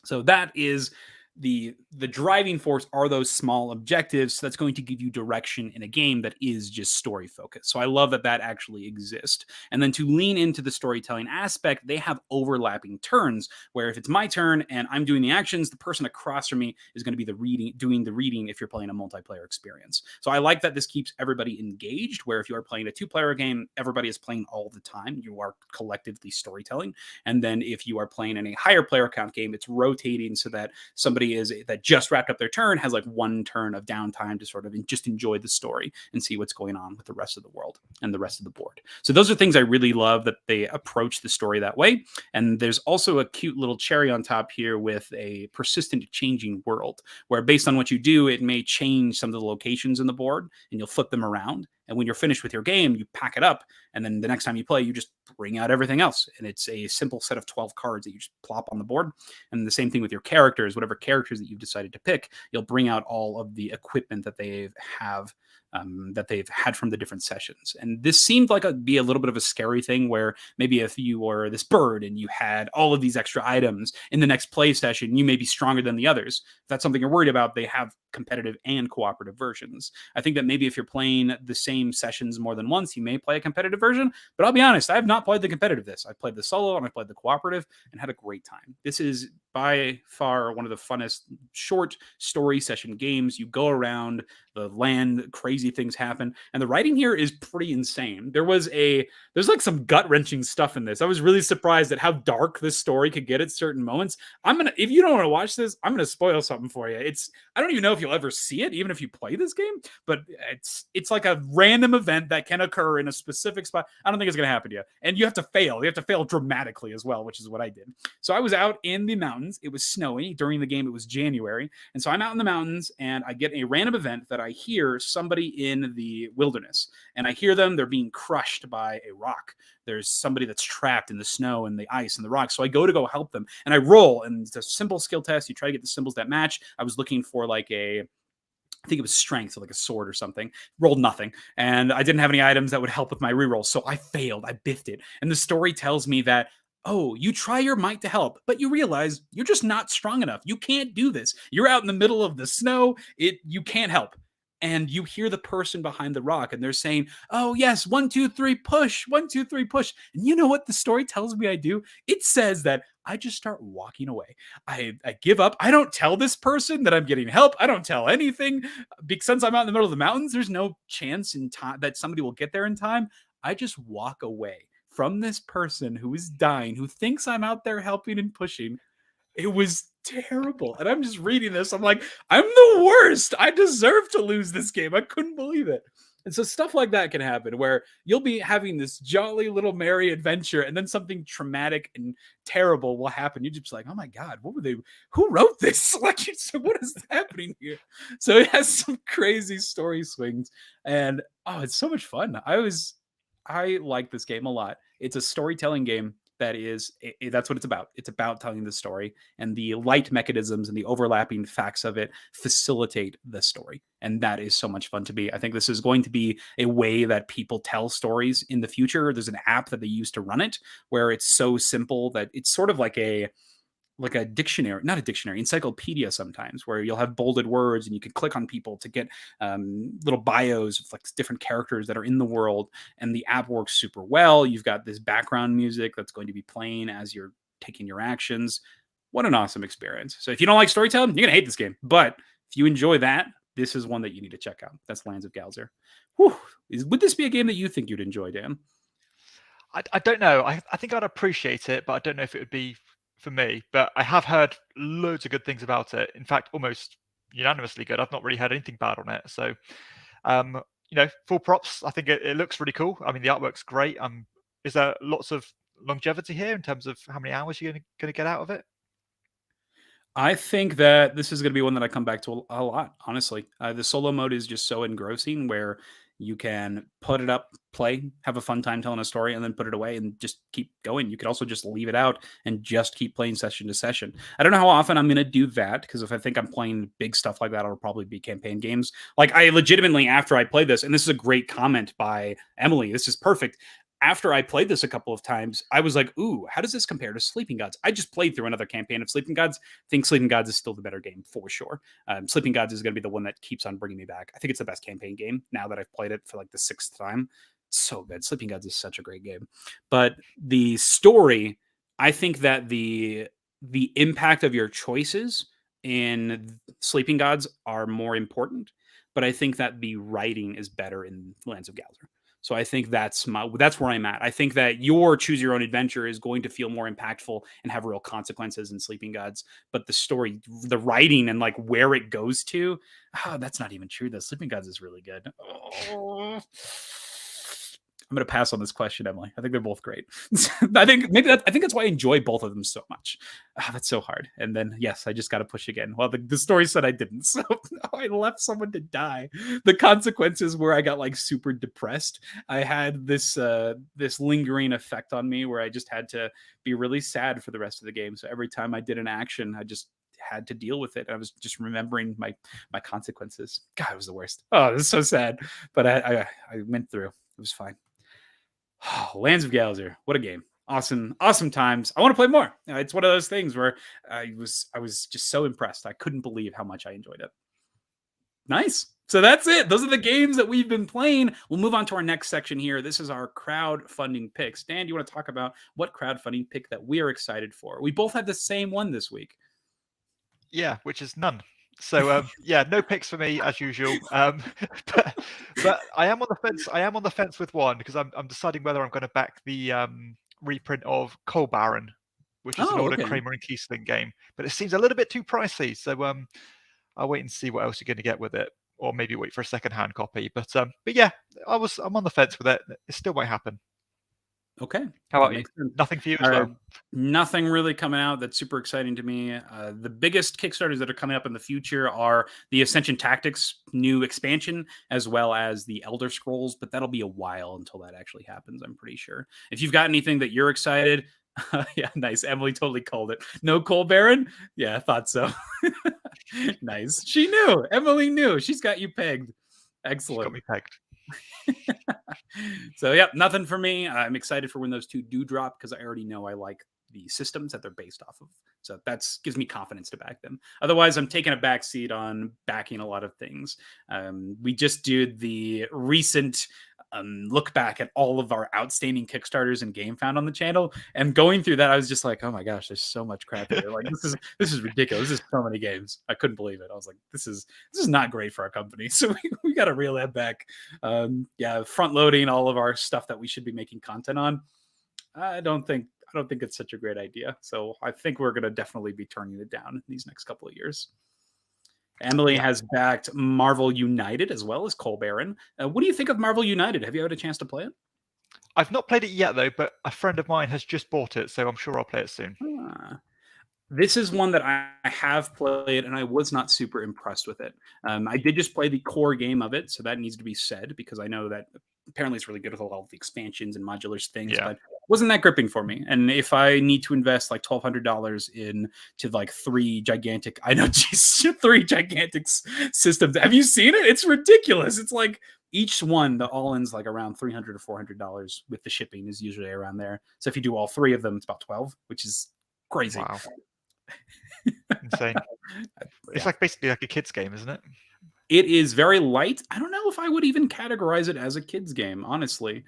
So that is the driving force, are those small objectives. So that's going to give you direction in a game that is just story focused. So I love that actually exists. And then to lean into the storytelling aspect, they have overlapping turns, where if it's my turn and I'm doing the actions, the person across from me is going to be doing the reading if you're playing a multiplayer experience. So I like that this keeps everybody engaged, where if you are playing a 2-player game, everybody is playing all the time. You are collectively storytelling. And then if you are playing in a higher player count game, it's rotating so that somebody that just wrapped up their turn has like 1 turn of downtime to sort of just enjoy the story and see what's going on with the rest of the world and the rest of the board. So those are things I really love, that they approach the story that way. And there's also a cute little cherry on top here with a persistent changing world, where based on what you do, it may change some of the locations in the board, and you'll flip them around. And when you're finished with your game, you pack it up, and then the next time you play, you just bring out everything else. And it's a simple set of 12 cards that you just plop on the board. And the same thing with your characters. Whatever characters that you've decided to pick, you'll bring out all of the equipment that they've had from the different sessions. And this seemed like be a little bit of a scary thing, where maybe if you were this bird and you had all of these extra items in the next play session, you may be stronger than the others. If that's something you're worried about, they have competitive and cooperative versions. I think that maybe if you're playing the same sessions more than once, you may play a competitive version. But I'll be honest, I have not played the competitive this. I played the solo and I played the cooperative and had a great time. This is by far one of the funnest short story session games. You go around the land, crazy things happen, and the writing here is pretty insane. There's like some gut-wrenching stuff in this. I was really surprised at how dark this story could get at certain moments. If you don't want to watch this, I'm gonna spoil something for you. I don't even know if you'll ever see it, even if you play this game, but it's like a random event that can occur in a specific spot. I don't think it's gonna happen to you. And you have to fail. You have to fail dramatically as well, which is what I did. So I was out in the mountains. It was snowy. During the game, it was January. And so I'm out in the mountains and I get a random event that I hear somebody in the wilderness. And I hear them, they're being crushed by a rock. There's somebody that's trapped in the snow and the ice and the rocks. So I go help them. And I roll, and it's a simple skill test. You try to get the symbols that match. I was looking for I think it was strength, so like a sword or something. Rolled nothing. And I didn't have any items that would help with my reroll. So I failed. I biffed it. And the story tells me that, oh, you try your might to help, but you realize you're just not strong enough. You can't do this. You're out in the middle of the snow. You can't help. And you hear the person behind the rock, and they're saying, oh, yes, 1, 2, 3, push, 1, 2, 3, push. And you know what the story tells me I do? It says that I just start walking away. I give up. I don't tell this person that I'm getting help. I don't tell anything. Because since I'm out in the middle of the mountains, there's no chance in time that somebody will get there in time. I just walk away from this person who is dying, who thinks I'm out there helping and pushing. It was terrible. And I'm just reading this. I'm like, I'm the worst. I deserve to lose this game. I couldn't believe it. And so stuff like that can happen where you'll be having this jolly little merry adventure and then something traumatic and terrible will happen. You're just like, oh my God, who wrote this? Like, what is happening here? So it has some crazy story swings and it's so much fun. I like this game a lot. It's a storytelling game that's what it's about. It's about telling the story, and the light mechanisms and the overlapping facts of it facilitate the story. And that is so much fun to be. I think this is going to be a way that people tell stories in the future. There's an app that they use to run it where it's so simple that it's sort of like a dictionary, not a dictionary, encyclopedia sometimes, where you'll have bolded words and you can click on people to get little bios of like different characters that are in the world. And the app works super well. You've got this background music that's going to be playing as you're taking your actions. What an awesome experience. So if you don't like storytelling, you're going to hate this game. But if you enjoy that, this is one that you need to check out. That's Lands of Galzyr. Would this be a game that you think you'd enjoy, Dan? I don't know. I think I'd appreciate it, but I don't know if it would be for me. But I have heard loads of good things about it. In fact, almost unanimously good. I've not really heard anything bad on it. So, full props. I think it looks really cool. I mean, the artwork's great. Is there lots of longevity here in terms of how many hours you're going to get out of it? I think that this is going to be one that I come back to a lot, honestly. The solo mode is just so engrossing where you can put it up, play, have a fun time telling a story, and then put it away and just keep going. You could also just leave it out and just keep playing session to session. I don't know how often I'm going to do that, because if I think I'm playing big stuff like that, it'll probably be campaign games. Like, I legitimately, after I played this, and this is a great comment by Emily, this is perfect. After I played this a couple of times, I was like, ooh, how does this compare to Sleeping Gods? I just played through another campaign of Sleeping Gods. I think Sleeping Gods is still the better game for sure. Sleeping Gods is going to be the one that keeps on bringing me back. I think it's the best campaign game now that I've played it for like the 6th time. It's so good. Sleeping Gods is such a great game. But the story, I think that the impact of your choices in Sleeping Gods are more important. But I think that the writing is better in Lands of Galzyr. So I think that's where I'm at. I think that your choose your own adventure is going to feel more impactful and have real consequences in Sleeping Gods. But the story, the writing, and like where it goes to, that's not even true. The Sleeping Gods is really good. Oh. I'm going to pass on this question, Emily. I think they're both great. I think that's why I enjoy both of them so much. That's so hard. And then, yes, I just got to push again. Well, the story said I didn't. So I left someone to die. The consequences were I got like super depressed. I had this lingering effect on me where I just had to be really sad for the rest of the game. So every time I did an action, I just had to deal with it. I was just remembering my consequences. God, it was the worst. Oh, this is so sad. But I went through. It was fine. Lands of Galzyr, what a game. Awesome times. I want to play more. It's one of those things where I was just so impressed. I couldn't believe how much I enjoyed it. Nice. So that's it. Those are the games that we've been playing. We'll move on to our next section here. This is our crowdfunding picks. Dan, do you want to talk about what crowdfunding pick that we are excited for? We both had the same one this week. Yeah, which is none. So yeah, no picks for me as usual. But I am on the fence. I am on the fence with one because I'm deciding whether I'm going to back the reprint of Coal Baron, which is an older Kramer and Kiesling game. But it seems a little bit too pricey. So I'll wait and see what else you're going to get with it, or maybe wait for a second-hand copy. But yeah, I'm on the fence with it. It still might happen. Okay. How about you? Nothing for you as well? Nothing really coming out that's super exciting to me. The biggest Kickstarters that are coming up in the future are the Ascension Tactics new expansion, as well as the Elder Scrolls, but that'll be a while until that actually happens, I'm pretty sure. If you've got anything that you're excited, yeah, nice. Emily totally called it. No Coal Baron? Yeah, I thought so. Nice. She knew. Emily knew. She's got you pegged. Excellent. She's got me pegged. So yeah, nothing for me. I'm excited for when those two do drop because I already know I like the systems that they're based off of. So that gives me confidence to back them. Otherwise, I'm taking a back seat on backing a lot of things. We just did the recent look back at all of our outstanding Kickstarters and Game Found on the channel, and going through that, I was just like, oh my gosh, there's so much crap here. Like this is ridiculous. This is so many games. I couldn't believe it. I was like, this is not great for our company. So we got to reel that back. Yeah, front loading all of our stuff that we should be making content on. I don't think it's such a great idea. So I think we're going to definitely be turning it down in these next couple of years. Emily has backed Marvel United as well as Coal Baron. What do you think of Marvel United? Have you had a chance to play it? I've not played it yet, though, but a friend of mine has just bought it, so I'm sure I'll play it soon. This is one that I have played, and I was not super impressed with it. I did just play the core game of it, so that needs to be said, because I know that apparently it's really good with all of the expansions and modular things, but wasn't that gripping for me. And if I need to invest like $1,200 into like three gigantic systems, have you seen it? It's ridiculous. It's like each one, the all-in's like around $300 to $400 with the shipping is usually around there. So if you do all three of them, it's about 12, which is crazy. Wow. Insane. It's like basically like a kid's game, isn't it? It is very light. I don't know if I would even categorize it as a kid's game, honestly.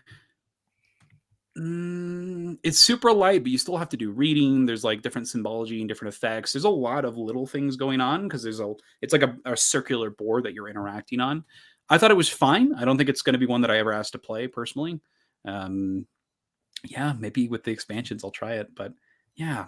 It's super light, but you still have to do reading. There's like different symbology and different effects. There's a lot of little things going on because it's like a circular board that you're interacting on. I thought it was fine. I don't think it's going to be one that I ever asked to play personally. Yeah, maybe with the expansions I'll try it, but yeah,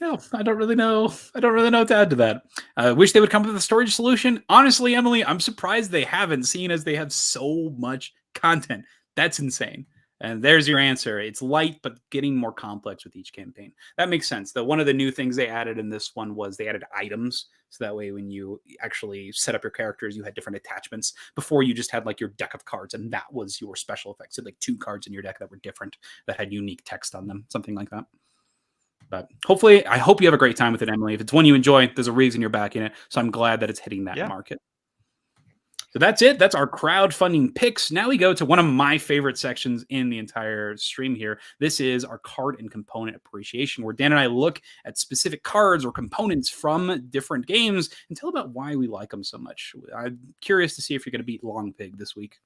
no, I don't really know. I don't really know what to add to that. I wish they would come up with a storage solution. Honestly, Emily, I'm surprised they haven't, seen as they have so much content. That's insane. And there's your answer. It's light, but getting more complex with each campaign. That makes sense. One of the new things they added in this one was they added items. So that way, when you actually set up your characters, you had different attachments. Before, you just had like your deck of cards, and that was your special effects. So like 2 cards in your deck that were different, that had unique text on them, something like that. But hopefully, I hope you have a great time with it, Emily. If it's one you enjoy, there's a reason you're backing it. So I'm glad that it's hitting that market. So that's it. That's our crowdfunding picks. Now we go to one of my favorite sections in the entire stream here. This is our card and component appreciation, where Dan and I look at specific cards or components from different games and tell about why we like them so much. I'm curious to see if you're going to beat Long Pig this week.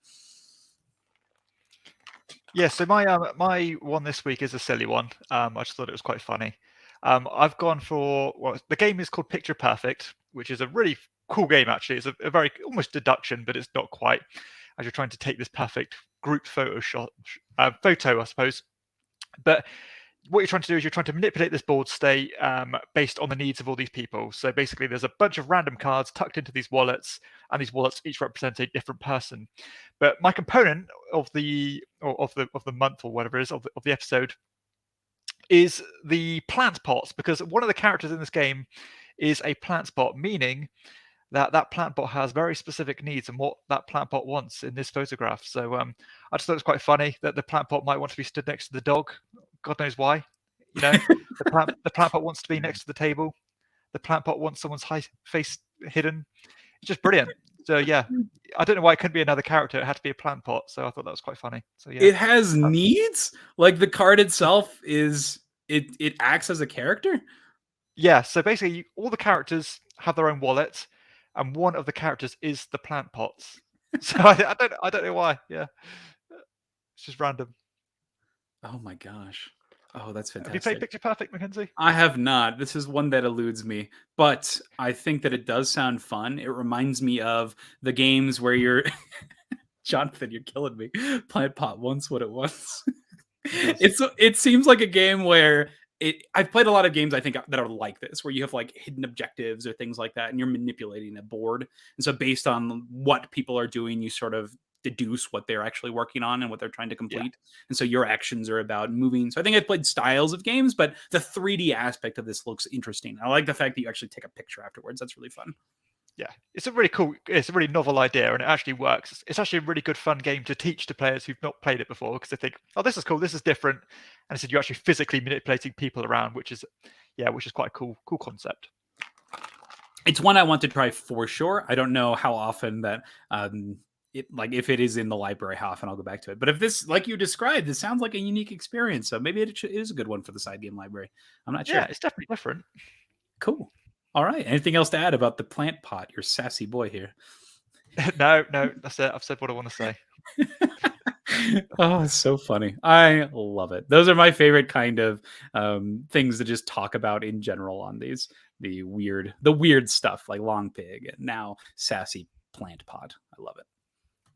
Yeah, so my one this week is a silly one. I just thought it was quite funny. I've gone for, the game is called Picture Perfect, which is a really cool game, actually. It's a very almost deduction, but it's not quite, as you're trying to take this perfect group photo, I suppose. But what you're trying to do is you're trying to manipulate this board state based on the needs of all these people. So basically, there's a bunch of random cards tucked into these wallets, and these wallets each represent a different person. But my component of the month, or whatever it is, of the episode, is the plant pots, because one of the characters in this game is a plant pot, meaning that plant pot has very specific needs and what that plant pot wants in this photograph. So I just thought it was quite funny that the plant pot might want to be stood next to the dog. God knows why. You know, the plant pot wants to be next to the table. The plant pot wants someone's face hidden. It's just brilliant. So yeah, I don't know why it couldn't be another character. It had to be a plant pot. So I thought that was quite funny. So yeah, it has needs. Like the card itself it acts as a character. Yeah. So basically, all the characters have their own wallet, and one of the characters is the plant pots. So I don't know why. Yeah, it's just random. Oh my gosh. Oh, that's Have you played fantastic. Picture Perfect, Mackenzie? I have not. This is one that eludes me, but I think that it does sound fun. It reminds me of the games where you're Jonathan, you're killing me. Plant Pot once what it was. It does. It seems like a game where I've played a lot of games I think that are like this, where you have like hidden objectives or things like that, and you're manipulating a board. And so based on what people are doing, you sort of deduce what they're actually working on and what they're trying to Yeah. complete. And so your actions are about moving. So I think I've played styles of games, but the 3D aspect of this looks interesting. I like the fact that you actually take a picture afterwards. That's really fun. Yeah, it's a really novel idea, and it actually works. It's actually a really good fun game to teach to players who've not played it before, because they think, oh, this is cool, this is different. And so you're actually physically manipulating people around, which is quite a cool concept. It's one I want to try for sure. I don't know how often that if it is in the library, how often I'll go back to it. But if this, like you described, this sounds like a unique experience. So maybe it is a good one for the side game library. I'm not sure. Yeah, it's definitely different. Cool. All right. Anything else to add about the plant pot? Your sassy boy here. No, that's it. I've said what I want to say. Oh, it's so funny. I love it. Those are my favorite kind of things to just talk about in general on these. The weird stuff like Long Pig and now sassy plant pot. I love it.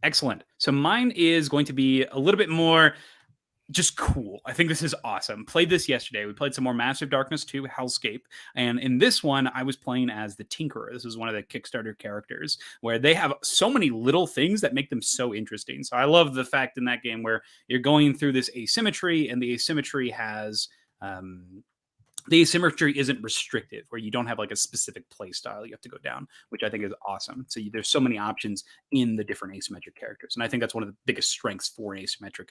Excellent. So mine is going to be a little bit more just cool. I think this is awesome. Played this yesterday. We played some more Massive Darkness 2 Hellscape. And in this one, I was playing as the Tinkerer. This is one of the Kickstarter characters where they have so many little things that make them so interesting. So I love the fact in that game where you're going through this asymmetry, and the asymmetry has the asymmetry isn't restrictive, where you don't have like a specific play style you have to go down, which I think is awesome. So there's so many options in the different asymmetric characters. And I think that's one of the biggest strengths for an asymmetric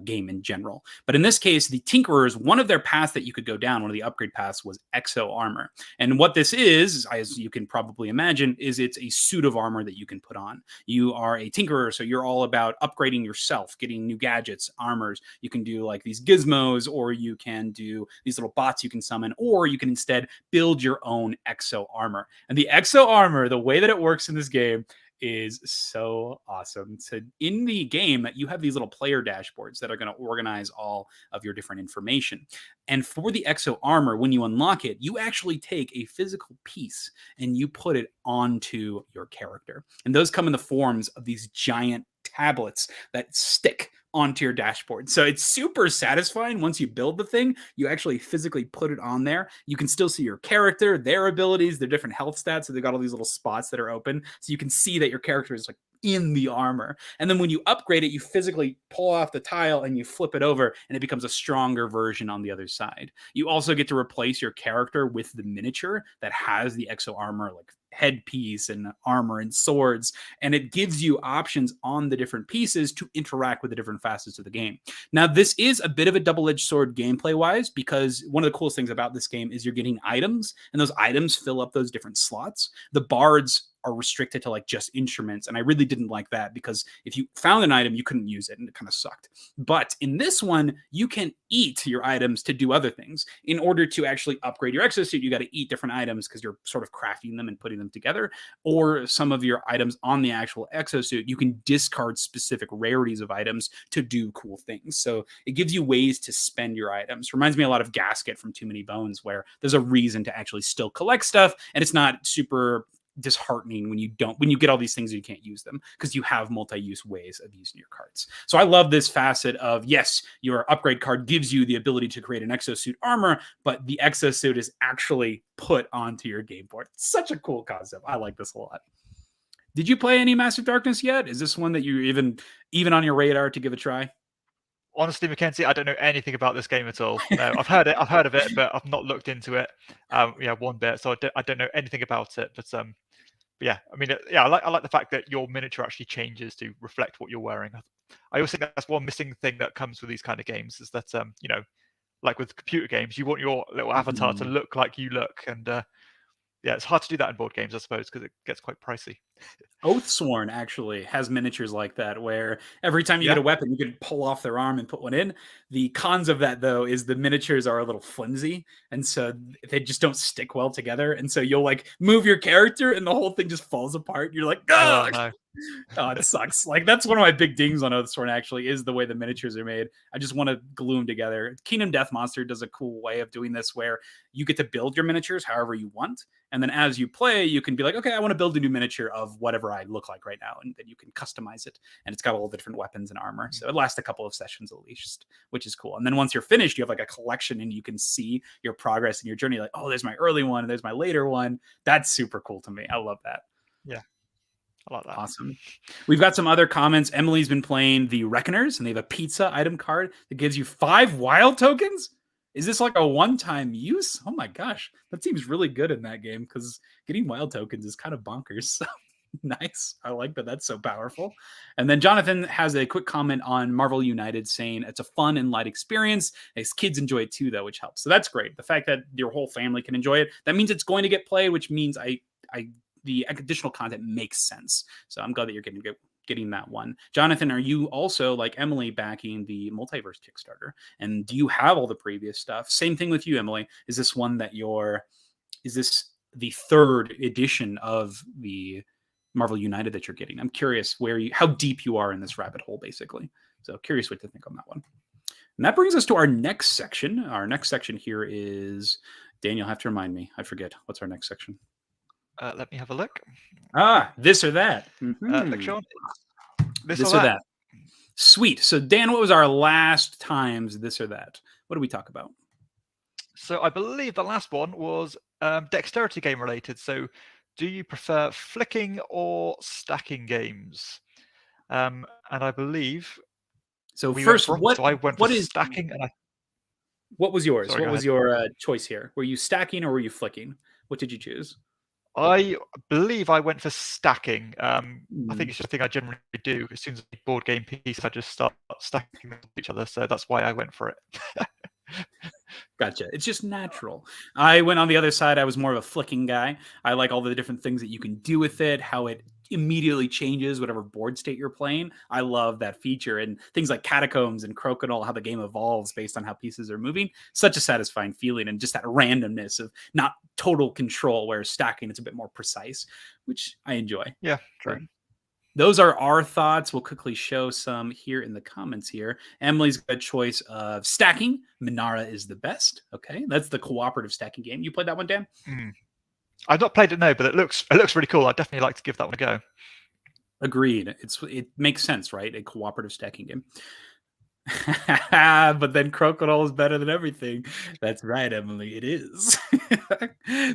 game in general. But in this case, the Tinkerers, one of their paths that you could go down, one of the upgrade paths was Exo armor. And what this is, as you can probably imagine, is it's a suit of armor that you can put on. You are a Tinkerer, so you're all about upgrading yourself, getting new gadgets, armors. You can do like these gizmos, or you can do these little bots you can summon, or you can instead build your own Exo armor. And the Exo armor, the way that it works in this game is so awesome. So in the game, you have these little player dashboards that are going to organize all of your different information. And for the Exo armor, when you unlock it, you actually take a physical piece and you put it onto your character. And those come in the forms of these giant tablets that stick onto your dashboard. So it's super satisfying once you build the thing. You actually physically put it on there. You can still see your character, their abilities, their different health stats. So they've got all these little spots that are open. So you can see that your character is like in the armor. And then when you upgrade it, you physically pull off the tile and you flip it over, and it becomes a stronger version on the other side. You also get to replace your character with the miniature that has the Exo armor, like headpiece and armor and swords, and it gives you options on the different pieces to interact with the different facets of the game. Now, this is a bit of a double-edged sword gameplay wise, because one of the coolest things about this game is you're getting items, and those items fill up those different slots. The bards are restricted to like just instruments, and I really didn't like that, because if you found an item, you couldn't use it, and it kind of sucked. But in this one, you can eat your items to do other things. In order to actually upgrade your exosuit, you got to eat different items because you're sort of crafting them and putting them together. Or some of your items on the actual exosuit, you can discard specific rarities of items to do cool things. So it gives you ways to spend your items. Reminds me a lot of Gasket from Too Many Bones, where there's a reason to actually still collect stuff, and it's not super disheartening when you get all these things and you can't use them, because you have multi-use ways of using your cards. So I love this facet of, yes, your upgrade card gives you the ability to create an exosuit armor, but the exosuit is actually put onto your game board. Such a cool concept. I like this a lot. Did you play any Massive Darkness yet? Is this one that you even on your radar to give a try? Honestly, Mackenzie, I don't know anything about this game at all. No, I've heard of it, but I've not looked into it. One bit, so I don't know anything about it. But yeah, I mean, I like the fact that your miniature actually changes to reflect what you're wearing. I also think that's one missing thing that comes with these kind of games, is that like with computer games, you want your little avatar to look like you look, and yeah, it's hard to do that in board games, I suppose, because it gets quite pricey. Oathsworn actually has miniatures like that, where every time you get a weapon, you can pull off their arm and put one in. The cons of that, though, is the miniatures are a little flimsy, and so they just don't stick well together. And so you'll like move your character, and the whole thing just falls apart. You're like, Oh, oh, no. oh, it sucks. Like that's one of my big dings on Oathsworn. Actually, is the way the miniatures are made. I just want to glue them together. Kingdom Death Monster does a cool way of doing this, where you get to build your miniatures however you want. And then as you play, you can be like, okay, I want to build a new miniature of whatever I look like right now. And then you can customize it. And it's got all the different weapons and armor. So it lasts a couple of sessions at least, which is cool. And then once you're finished, you have like a collection and you can see your progress in your journey. Like, oh, there's my early one and there's my later one. That's super cool to me. I love that. Yeah. I like that. Awesome. We've got some other comments. Emily's been playing the Reckoners and they have a pizza item card that gives you 5 wild tokens. Is this like a one-time use? Oh my gosh, that seems really good in that game because getting wild tokens is kind of bonkers. So nice. I like that. That's so powerful. And then Jonathan has a quick comment on Marvel United saying it's a fun and light experience. His kids enjoy it too, though, which helps. So that's great. The fact that your whole family can enjoy it, that means it's going to get played, which means the additional content makes sense. So I'm glad that you're getting that one. Jonathan, are you also, like Emily, backing the Multiverse Kickstarter? And do you have all the previous stuff? Same thing with you, Emily. Is this one that is this the 3rd edition of the Marvel United that you're getting? I'm curious how deep you are in this rabbit hole, basically. So curious what to think on that one. And that brings us to our next section. Our next section here is, Dan, you'll have to remind me. I forget. What's our next section? Let me have a look. This or that. Look, Sean. This or that. Sweet. So, Dan, what was our last time's this or that? What did we talk about? So, I believe the last one was dexterity game related. So, do you prefer flicking or stacking games? And I believe. So first, I went for stacking, and what was yours? What was your choice here? Were you stacking or were you flicking? What did you choose? I believe I went for stacking. I think it's just a thing I generally do. As soon as I board game piece, I just start stacking them to each other. So that's why I went for it. Gotcha. It's just natural. I went on the other side. I was more of a flicking guy. I like all the different things that you can do with it, how it immediately changes whatever board state you're playing. I love that feature, and things like Catacombs and Crocodile, how the game evolves based on how pieces are moving. Such a satisfying feeling, and just that randomness of not total control, whereas stacking, it's a bit more precise, which I enjoy. Yeah, true. Those are our thoughts. We'll quickly show some here in the comments here. Emily's got a choice of stacking. Minara is the best. Okay, that's the cooperative stacking game. You played that one, Dan? I've not played it, no, but it looks really cool. I'd definitely like to give that one a go. Agreed. It makes sense, right? A cooperative stacking game. But then Crocodile is better than everything. That's right, Emily. It is.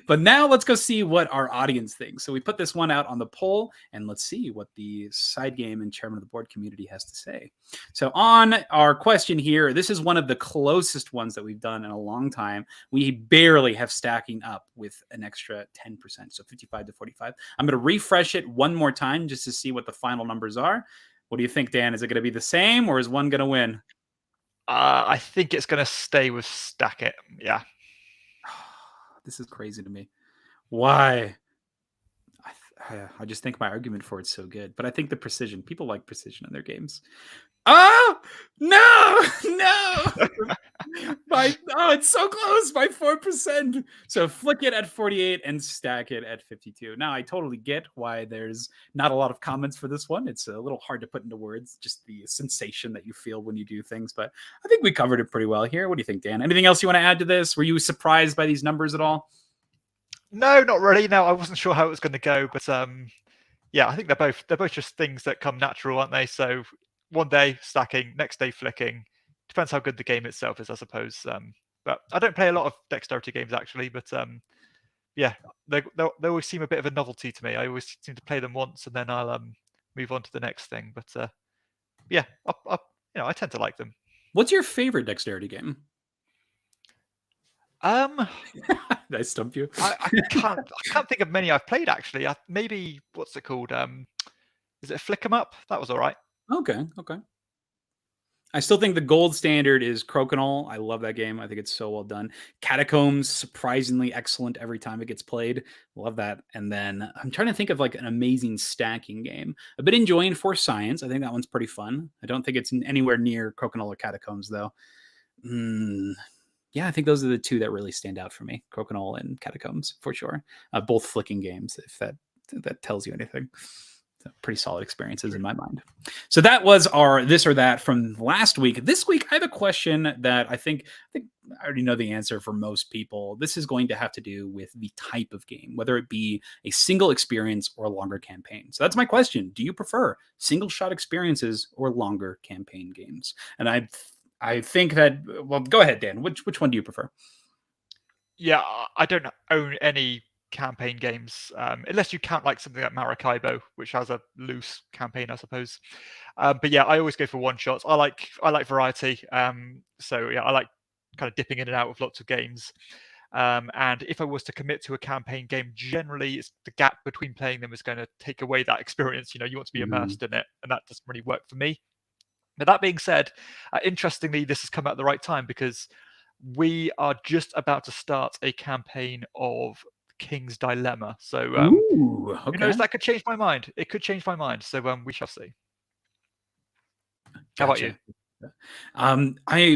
But now let's go see what our audience thinks. So we put this one out on the poll, and let's see what the SideGame and chairman of the board community has to say. So on our question here, this is one of the closest ones that we've done in a long time. We barely have stacking up with an extra 10%, so 55 to 45. I'm going to refresh it one more time just to see what the final numbers are. What do you think, Dan? Is it going to be the same, or is one going to win? I think it's going to stay with stack it. Yeah. This is crazy to me. Why? I just think my argument for it's so good, but I think the precision. People like precision in their games. Oh no! It's so close by 4%. So flick it at 48 and stack it at 52. Now I totally get why there's not a lot of comments for this one. It's a little hard to put into words, just the sensation that you feel when you do things. But I think we covered it pretty well here. What do you think, Dan? Anything else you want to add to this? Were you surprised by these numbers at all? No, not really. No, I wasn't sure how it was going to go, but yeah, I think they're both just things that come natural, aren't they? So one day stacking, next day flicking. Depends how good the game itself is, I suppose. But I don't play a lot of dexterity games actually, but yeah, they always seem a bit of a novelty to me. I always seem to play them once and then I'll move on to the next thing. But yeah, I tend to like them. What's your favorite dexterity game? Did I stump you? I can't think of many I've played actually. Maybe what's it called? Is it a Flick 'em Up? That was all right. Okay. I still think the gold standard is Crokinole. I love that game. I think it's so well done. Catacombs, surprisingly excellent every time it gets played. Love that. And then I'm trying to think of like an amazing stacking game. I've been enjoying Force Science. I think that one's pretty fun. I don't think it's anywhere near Crokinole or Catacombs, though. Yeah, I think those are the two that really stand out for me. Crokinole and Catacombs, for sure. Both flicking games, if that tells you anything. Pretty solid experiences in my mind. So that was our this or that from last week. This week, I have a question that I think I already know the answer for most people. This is going to have to do with the type of game, whether it be a single experience or a longer campaign. So that's my question. Do you prefer single shot experiences or longer campaign games? And I think that, well, go ahead, Dan. Which one do you prefer? Yeah, I don't own any campaign games, unless you count like something like Maracaibo, which has a loose campaign, I suppose. But yeah, I always go for one shots. I like variety. So yeah, I like kind of dipping in and out of lots of games. And if I was to commit to a campaign game, generally it's the gap between playing them is going to take away that experience. You know, you want to be immersed in it, and that doesn't really work for me. But that being said, interestingly, this has come at the right time because we are just about to start a campaign of King's Dilemma. So Ooh, okay. who knows, that could change my mind. It could change my mind. So we shall see. How about you?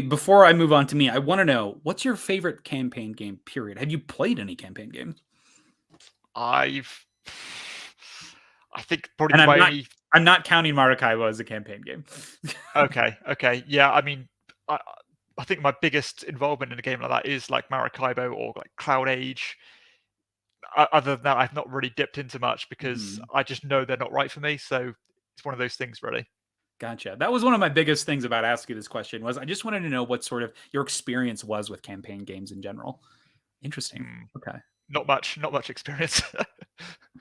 Before I move on to me, I want to know, what's your favorite campaign game, period? Have you played any campaign games? I think probably I'm not counting Maracaibo as a campaign game. Okay. Yeah, I mean, I think my biggest involvement in a game like that is like Maracaibo or like Cloud Age. Other than that, I've not really dipped into much because I just know they're not right for me. So it's one of those things, really. Gotcha. That was one of my biggest things about asking this question was I just wanted to know what sort of your experience was with campaign games in general. Interesting. Okay. Not much experience.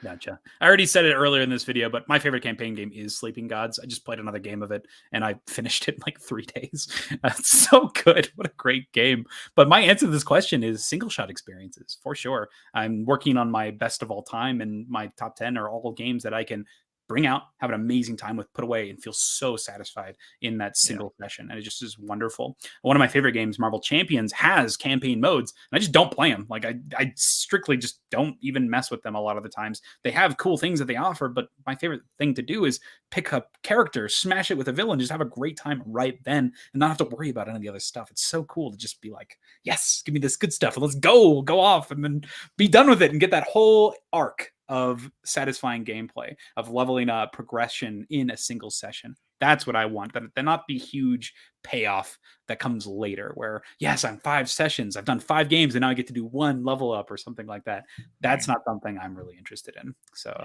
Gotcha. I already said it earlier in this video, but my favorite campaign game is Sleeping Gods. I just played another game of it, and I finished it in like 3 days. It's so good. What a great game. But my answer to this question is single-shot experiences, for sure. I'm working on my best of all time, and my top 10 are all games that I can bring out, have an amazing time with, put away, and feel so satisfied in that single session. And it just is wonderful. One of my favorite games, Marvel Champions, has campaign modes, and I just don't play them. Like I strictly just don't even mess with them a lot of the times. They have cool things that they offer, but my favorite thing to do is pick up characters, smash it with a villain, just have a great time right then, and not have to worry about any of the other stuff. It's so cool to just be like, yes, give me this good stuff, and let's go off, and then be done with it, and get that whole arc of satisfying gameplay, of leveling up, progression in a single session. That's what I want. That not be huge payoff that comes later where, yes, I'm 5 sessions, I've done 5 games, and now I get to do 1 level up or something like that. That's not something I'm really interested in. So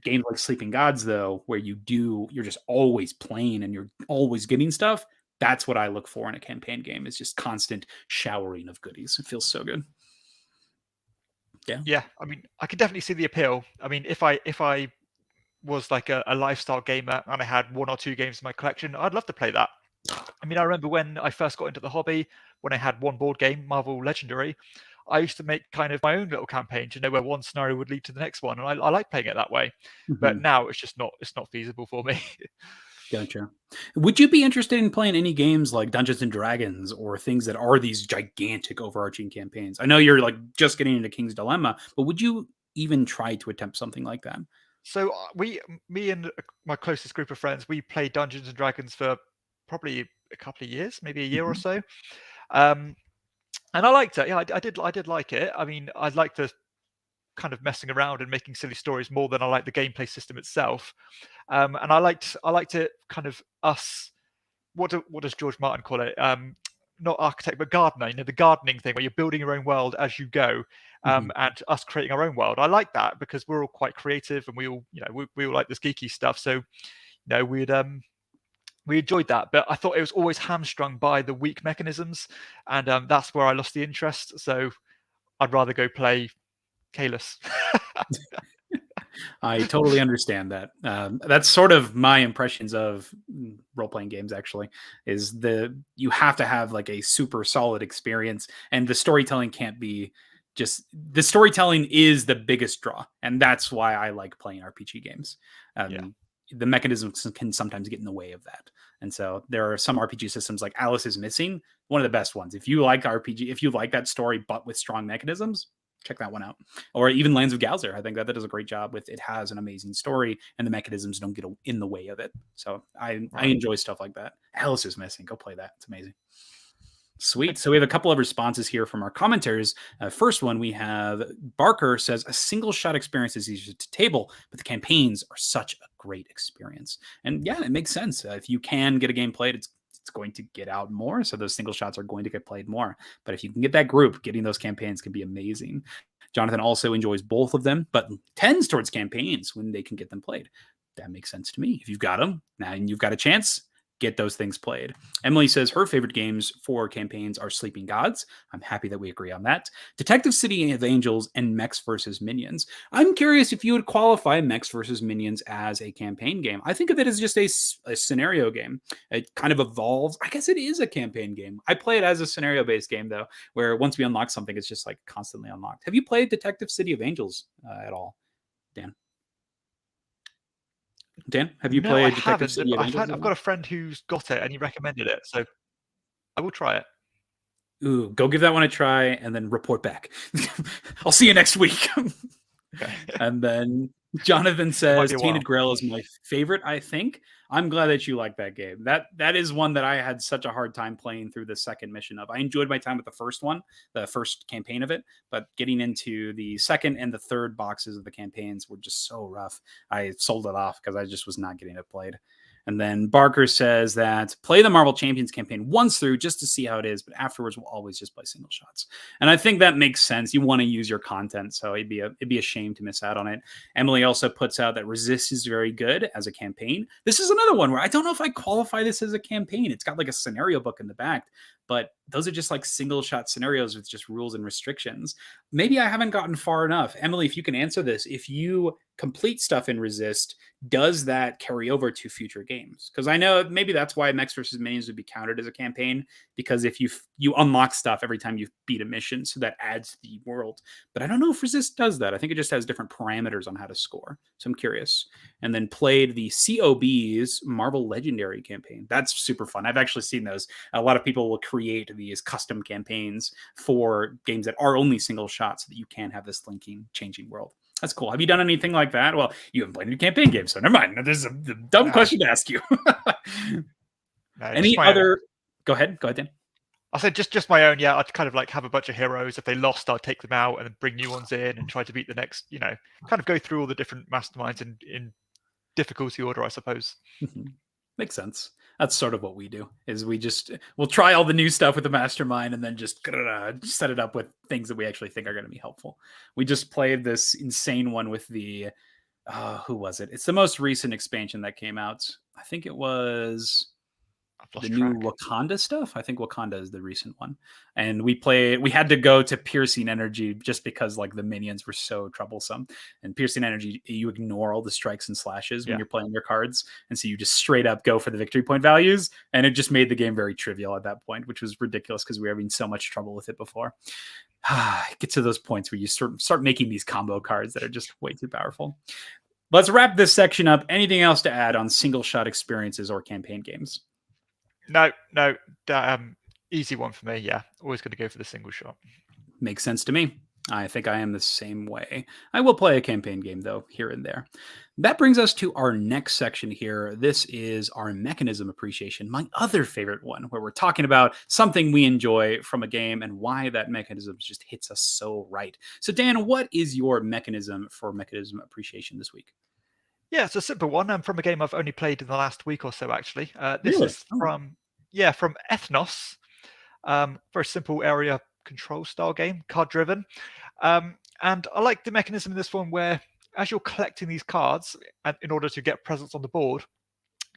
games like Sleeping Gods, though, where you're just always playing and you're always getting stuff, that's what I look for in a campaign game, is just constant showering of goodies. It feels so good. Yeah. I mean, I can definitely see the appeal. I mean, if I was like a lifestyle gamer and I had 1 or 2 games in my collection, I'd love to play that. I mean, I remember when I first got into the hobby, when I had 1 board game, Marvel Legendary, I used to make kind of my own little campaign to know where one scenario would lead to the next one, and I like playing it that way. But now it's not feasible for me. Gotcha. Would you be interested in playing any games like Dungeons and Dragons or things that are these gigantic overarching campaigns? I know you're like just getting into King's Dilemma, but would you even try to attempt something like that? So me and my closest group of friends, we played Dungeons and Dragons for probably a couple of years, maybe a year or so. And I liked it. Yeah, I did like it. I mean, I like the kind of messing around and making silly stories more than I like the gameplay system itself. And I liked it kind of us. What does George Martin call it? Not architect, but gardener. You know, the gardening thing where you're building your own world as you go, and us creating our own world. I like that because we're all quite creative and we all like this geeky stuff. So, we enjoyed that. But I thought it was always hamstrung by the weak mechanisms, and that's where I lost the interest. So, I'd rather go play Kalis. I totally understand that. That's sort of my impressions of role-playing games, actually, is you have to have like a super solid experience, and the storytelling can't be the storytelling is the biggest draw. And that's why I like playing RPG games. The mechanisms can sometimes get in the way of that. And so there are some RPG systems like Alice is Missing, one of the best ones. If you like RPG, if you like that story but with strong mechanisms, check that one out. Or even Lands of Galzyr. I think that does a great job with it. Has an amazing story and the mechanisms don't get in the way of it. So I enjoy stuff like that. Alice is Missing. Go play that. It's amazing. Sweet. So we have a couple of responses here from our commenters. First one, we have Barker says a single shot experience is easier to table, but the campaigns are such a great experience. And yeah, it makes sense. If you can get a game played, it's going to get out more. So those single shots are going to get played more. But if you can get that group, getting those campaigns can be amazing. Jonathan also enjoys both of them, but tends towards campaigns when they can get them played. That makes sense to me. If you've got them, now you've got a chance, get those things played. Emily says her favorite games for campaigns are Sleeping Gods. I'm happy that we agree on that. Detective City of Angels and Mechs versus Minions. I'm curious if you would qualify Mechs versus Minions as a campaign game. I think of it as just a scenario game. It kind of evolves. I guess it is a campaign game. I play it as a scenario-based game, though, where once we unlock something, it's just like constantly unlocked. Have you played Detective City of Angels at all, Dan? Dan, have you played Detective City of Angels? I've got a friend who's got it and he recommended it, so I will try it. Ooh, go give that one a try and then report back. I'll see you next week. Okay. And then Jonathan says Tainted Grail is my favorite, I think. I'm glad that you like that game. That is one that I had such a hard time playing through the second mission of. I enjoyed my time with the first one, the first campaign of it, but getting into the second and the third boxes of the campaigns were just so rough. I sold it off because I just was not getting it played. And then Barker says that play the Marvel Champions campaign once through just to see how it is, but afterwards we'll always just play single shots. And I think that makes sense. You want to use your content, so it'd be a shame to miss out on it. Emily also puts out that Resist is very good as a campaign. This is another one where I don't know if I qualify this as a campaign. It's got like a scenario book in the back, but those are just like single shot scenarios with just rules and restrictions. Maybe I haven't gotten far enough. Emily, if you can answer this, if you complete stuff in Resist, does that carry over to future games? Because I know maybe that's why Mechs versus Minions would be counted as a campaign, because if you unlock stuff every time you beat a mission, so that adds to the world. But I don't know if Resist does that. I think it just has different parameters on how to score. So I'm curious. And then played the COB's Marvel Legendary campaign. That's super fun. I've actually seen those. A lot of people will create these custom campaigns for games that are only single shots so that you can have this linking, changing world. That's cool. Have you done anything like that? Well, you haven't played any campaign games, so never mind. This is a dumb question to ask you. Any other? Go ahead, Dan. I said just my own. Yeah, I'd kind of like have a bunch of heroes. If they lost, I'd take them out and then bring new ones in and try to beat the next. Kind of go through all the different masterminds in difficulty order, I suppose. Makes sense. That's sort of what we do. Is we'll try all the new stuff with the mastermind and then just set it up with things that we actually think are going to be helpful. We just played this insane one with the who was it? It's the most recent expansion that came out. I think it was the new Wakanda stuff. I think Wakanda is the recent one. And we had to go to Piercing Energy just because like the minions were so troublesome. And Piercing Energy, you ignore all the strikes and slashes when you're playing your cards. And so you just straight up go for the victory point values. And it just made the game very trivial at that point, which was ridiculous because we were having so much trouble with it before. Get to those points where you start making these combo cards that are just way too powerful. Let's wrap this section up. Anything else to add on single shot experiences or campaign games? No, easy one for me. Yeah, always going to go for the single shot. Makes sense to me. I think I am the same way. I will play a campaign game, though, here and there. That brings us to our next section here. This is our mechanism appreciation, my other favorite one, where we're talking about something we enjoy from a game and why that mechanism just hits us so right. So, Dan, what is your mechanism for mechanism appreciation this week? Yeah, it's a simple one. From a game I've only played in the last week or so, actually. This is from Ethnos. Very simple area control style game, card driven. And I like the mechanism in this one where as you're collecting these cards and in order to get presence on the board,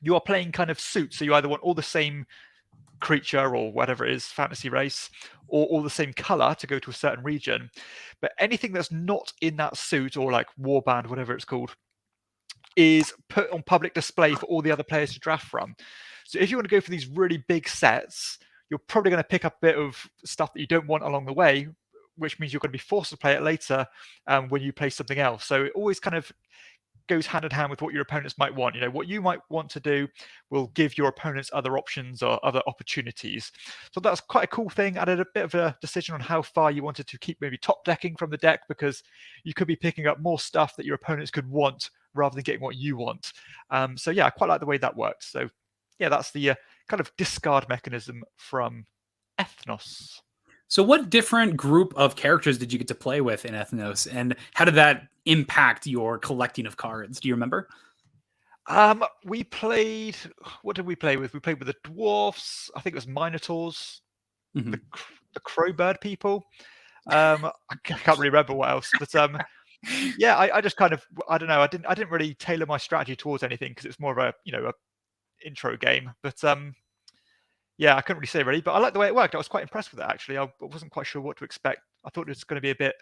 you are playing kind of suits. So you either want all the same creature or whatever it is, fantasy race, or all the same color to go to a certain region. But anything that's not in that suit or like warband, whatever it's called, is put on public display for all the other players to draft from. So if you want to go for these really big sets, you're probably going to pick up a bit of stuff that you don't want along the way, which means you're going to be forced to play it later when you play something else. So it always kind of goes hand in hand with what your opponents might want. What you might want to do will give your opponents other options or other opportunities. So that's quite a cool thing. Added a bit of a decision on how far you wanted to keep maybe top decking from the deck, because you could be picking up more stuff that your opponents could want rather than getting what you want. So yeah, I quite like the way that works. So yeah, that's the kind of discard mechanism from Ethnos. So, what different group of characters did you get to play with in Ethnos, and how did that impact your collecting of cards? Do you remember? We played. What did we play with? We played with the dwarfs. I think it was minotaurs, the crowbird people. I can't really remember what else, but yeah, I just kind of, I don't know. I didn't really tailor my strategy towards anything because it's more of a a intro game. But yeah, I couldn't really say really, but I like the way it worked. I was quite impressed with it actually. I wasn't quite sure what to expect. I thought it was going to be a bit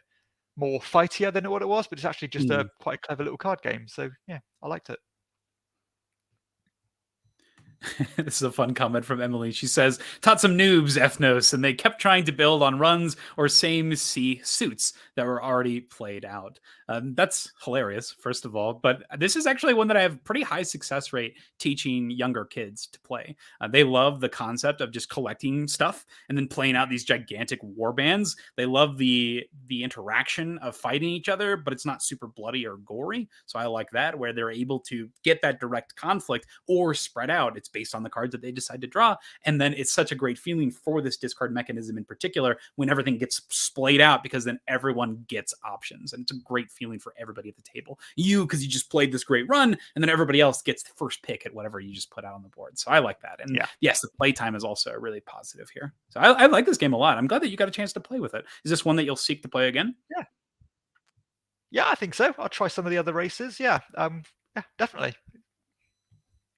more fightier than what it was, but it's actually just a quite a clever little card game. So yeah, I liked it. This is a fun comment from Emily. She says, taught some noobs Ethnos, and they kept trying to build on runs or same C suits that were already played out. That's hilarious, first of all. But this is actually one that I have pretty high success rate teaching younger kids to play. They love the concept of just collecting stuff and then playing out these gigantic war bands. They love the interaction of fighting each other, but it's not super bloody or gory. So I like that, where they're able to get that direct conflict or spread out. It's based on the cards that they decide to draw. And then it's such a great feeling for this discard mechanism in particular when everything gets splayed out, because then everyone gets options. And it's a great feeling for everybody at the table. You, because you just played this great run, and then everybody else gets the first pick at whatever you just put out on the board. So I like that. And yes, the playtime is also really positive here. So I like this game a lot. I'm glad that you got a chance to play with it. Is this one that you'll seek to play again? Yeah. Yeah, I think so. I'll try some of the other races. Yeah, yeah, definitely.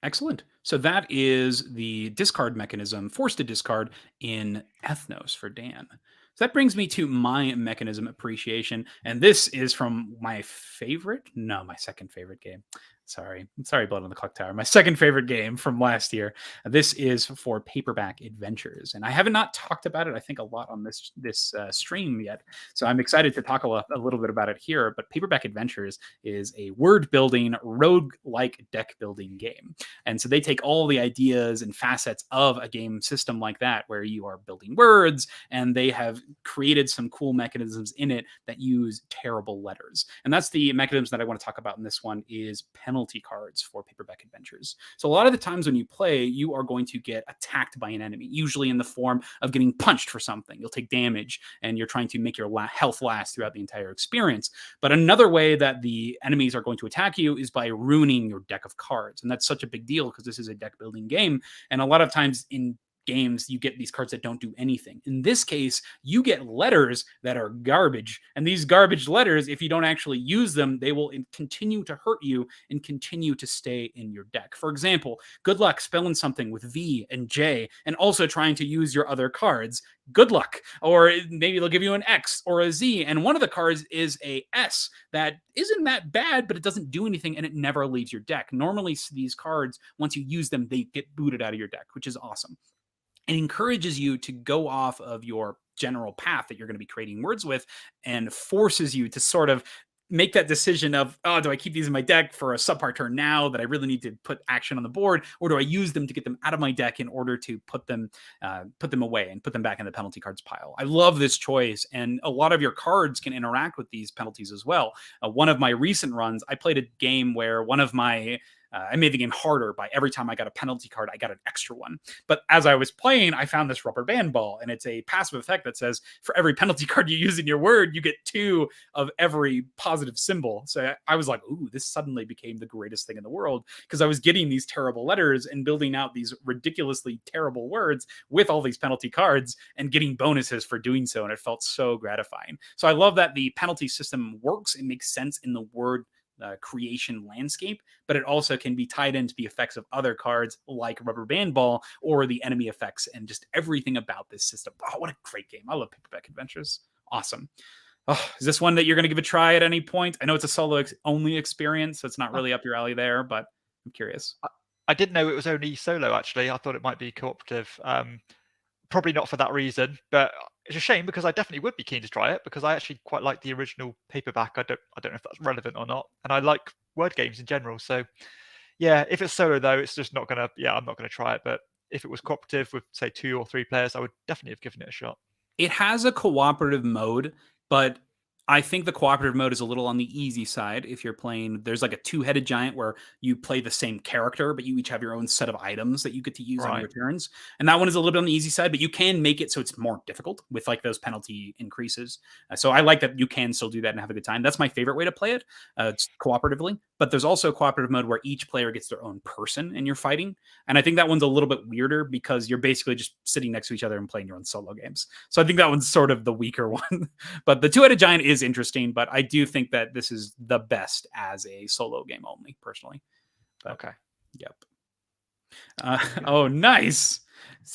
Excellent. So that is the discard mechanism, forced to discard in Ethnos for Dan. So that brings me to my mechanism appreciation. And this is from my second favorite game. Sorry, Blood on the Clock Tower. My second favorite game from last year. This is for Paperback Adventures, and I have not talked about it, I think, a lot on this stream yet. So I'm excited to talk a little bit about it here. But Paperback Adventures is a word-building, rogue-like deck-building game, and so they take all the ideas and facets of a game system like that, where you are building words, and they have created some cool mechanisms in it that use terrible letters. And that's the mechanisms that I want to talk about in this one is penalty cards for Paperback Adventures. So a lot of the times when you play, you are going to get attacked by an enemy, usually in the form of getting punched for something. You'll take damage, and you're trying to make your health last throughout the entire experience. But another way that the enemies are going to attack you is by ruining your deck of cards. And that's such a big deal because this is a deck building game. And a lot of times in games, you get these cards that don't do anything. In this case, you get letters that are garbage. And these garbage letters, if you don't actually use them, they will continue to hurt you and continue to stay in your deck. For example, good luck spelling something with V and J and also trying to use your other cards. Good luck. Or maybe they'll give you an X or a Z. And one of the cards is a S that isn't that bad, but it doesn't do anything and it never leaves your deck. Normally, these cards, once you use them, they get booted out of your deck, which is awesome. It encourages you to go off of your general path that you're going to be creating words with and forces you to sort of make that decision of, oh, do I keep these in my deck for a subpar turn now that I really need to put action on the board, or do I use them to get them out of my deck in order to put them away and put them back in the penalty cards pile? I love this choice, and a lot of your cards can interact with these penalties as well. One of my recent runs, I played a game where one of my I made the game harder by every time I got a penalty card, I got an extra one. But as I was playing, I found this rubber band ball, and it's a passive effect that says for every penalty card you use in your word, you get 2 of every positive symbol. So I was like, ooh, this suddenly became the greatest thing in the world, because I was getting these terrible letters and building out these ridiculously terrible words with all these penalty cards and getting bonuses for doing so. And it felt so gratifying. So I love that the penalty system works. It makes sense in the word creation landscape, but it also can be tied into the effects of other cards like Rubber Band Ball or the enemy effects and just everything about this system. Oh, what a great game. I love Paperback Adventures. Awesome. Oh, is this one that you're going to give a try at any point? I know it's a solo only experience, so it's not really up your alley there, but I'm curious. I didn't know it was only solo, actually. I thought it might be cooperative. Probably not for that reason, but it's a shame because I definitely would be keen to try it because I actually quite like the original Paperback. I don't know if that's relevant or not, and I like word games in general. So yeah, if it's solo though, it's just not gonna. Yeah, I'm not gonna try it. But if it was cooperative with say 2 or 3 players, I would definitely have given it a shot. It has a cooperative mode, but I think the cooperative mode is a little on the easy side. If you're playing, there's like a two-headed giant where you play the same character, but you each have your own set of items that you get to use on your turns. And that one is a little bit on the easy side, but you can make it so it's more difficult with like those penalty increases. So I like that you can still do that and have a good time. That's my favorite way to play it. It's cooperatively, but there's also a cooperative mode where each player gets their own person and you're fighting. And I think that one's a little bit weirder because you're basically just sitting next to each other and playing your own solo games. So I think that one's sort of the weaker one. But the two-headed giant is interesting, but I do think that this is the best as a solo game only, personally. But, okay. Yep. Oh, nice.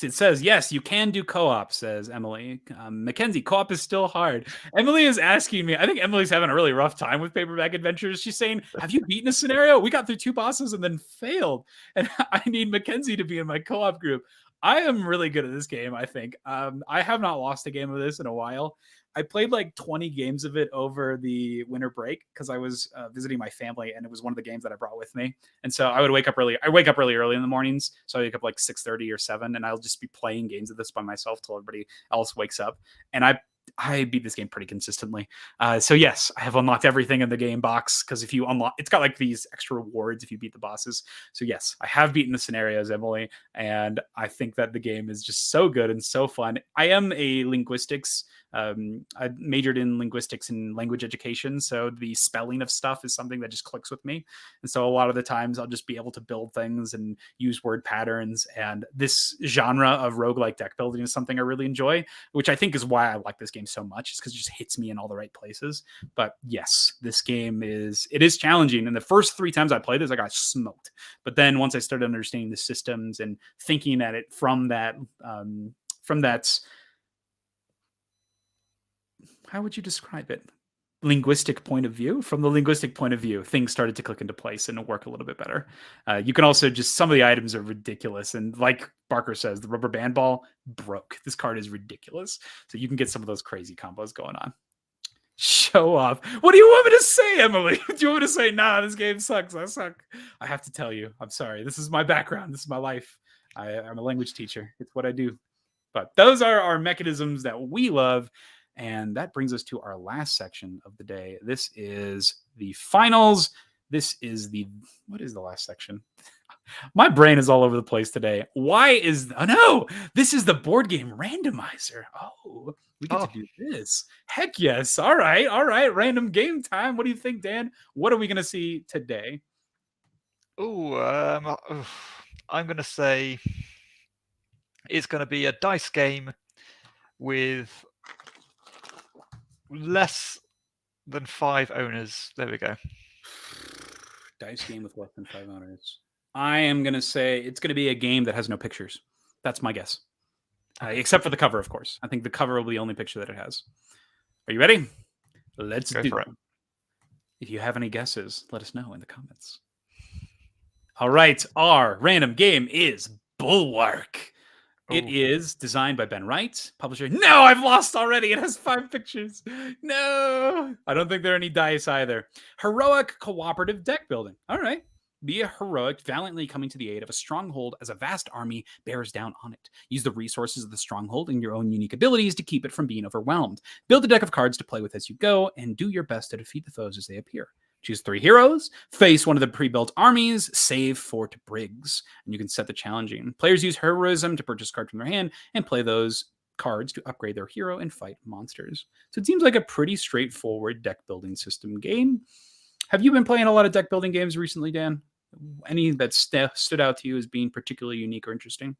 It says, yes, you can do co-op, says Emily. Mackenzie, co-op is still hard. Emily is asking me, I think Emily's having a really rough time with Paperback Adventures. She's saying, have you beaten a scenario? We got through 2 bosses and then failed. And I need Mackenzie to be in my co-op group. I am really good at this game, I think. I have not lost a game of this in a while. I played like 20 games of it over the winter break because I was visiting my family, and it was one of the games that I brought with me. And so I would wake up early. I wake up really early in the mornings, so I wake up like 6:30 or 7, and I'll just be playing games of this by myself till everybody else wakes up. And I beat this game pretty consistently. So yes, I have unlocked everything in the game box because if you unlock, it's got like these extra rewards if you beat the bosses. So yes, I have beaten the scenarios, Emily, and I think that the game is just so good and so fun. I am a linguistics. I majored in linguistics and language education, so the spelling of stuff is something that just clicks with me. And so a lot of the times I'll just be able to build things and use word patterns. And this genre of roguelike deck building is something I really enjoy, which I think is why I like this game so much, is because it just hits me in all the right places. But yes, this game is challenging. And the first 3 times I played this, I got smoked. But then once I started understanding the systems and thinking at it from that how would you describe it? Linguistic point of view. From the linguistic point of view, things started to click into place and work a little bit better. You can also just, some of the items are ridiculous. And like Barker says, the rubber band ball broke. This card is ridiculous. So you can get some of those crazy combos going on. Show off. What do you want me to say, Emily? Do you want me to say, nah, this game sucks? I suck. I have to tell you, I'm sorry. This is my background. This is my life. I'm a language teacher. It's what I do. But those are our mechanisms that we love. And that brings us to our last section of the day. This is the finals. What is the last section? My brain is all over the place today. This is the board game randomizer. Oh, we get to do this. Heck yes. All right. Random game time. What do you think, Dan? What are we going to see today? I'm going to say it's going to be a dice game with less than 5 owners. There we go. Dice game with less than 5 owners. I am going to say it's going to be a game that has no pictures. That's my guess. Except for the cover, of course. I think the cover will be the only picture that it has. Are you ready? Let's do it. If you have any guesses, let us know in the comments. All right. Our random game is Bulwark. It is designed by Ben Wright, publisher. No, I've lost already. It has 5 pictures. No, I don't think there are any dice either. Heroic cooperative deck building. All right. Be a heroic, valiantly coming to the aid of a stronghold as a vast army bears down on it. Use the resources of the stronghold and your own unique abilities to keep it from being overwhelmed. Build a deck of cards to play with as you go, and do your best to defeat the foes as they appear. Choose 3 heroes, face one of the pre-built armies, save 4 to Briggs, and you can set the challenging. Players use heroism to purchase cards from their hand and play those cards to upgrade their hero and fight monsters. So it seems like a pretty straightforward deck building system game. Have you been playing a lot of deck building games recently, Dan? Any that stood out to you as being particularly unique or interesting?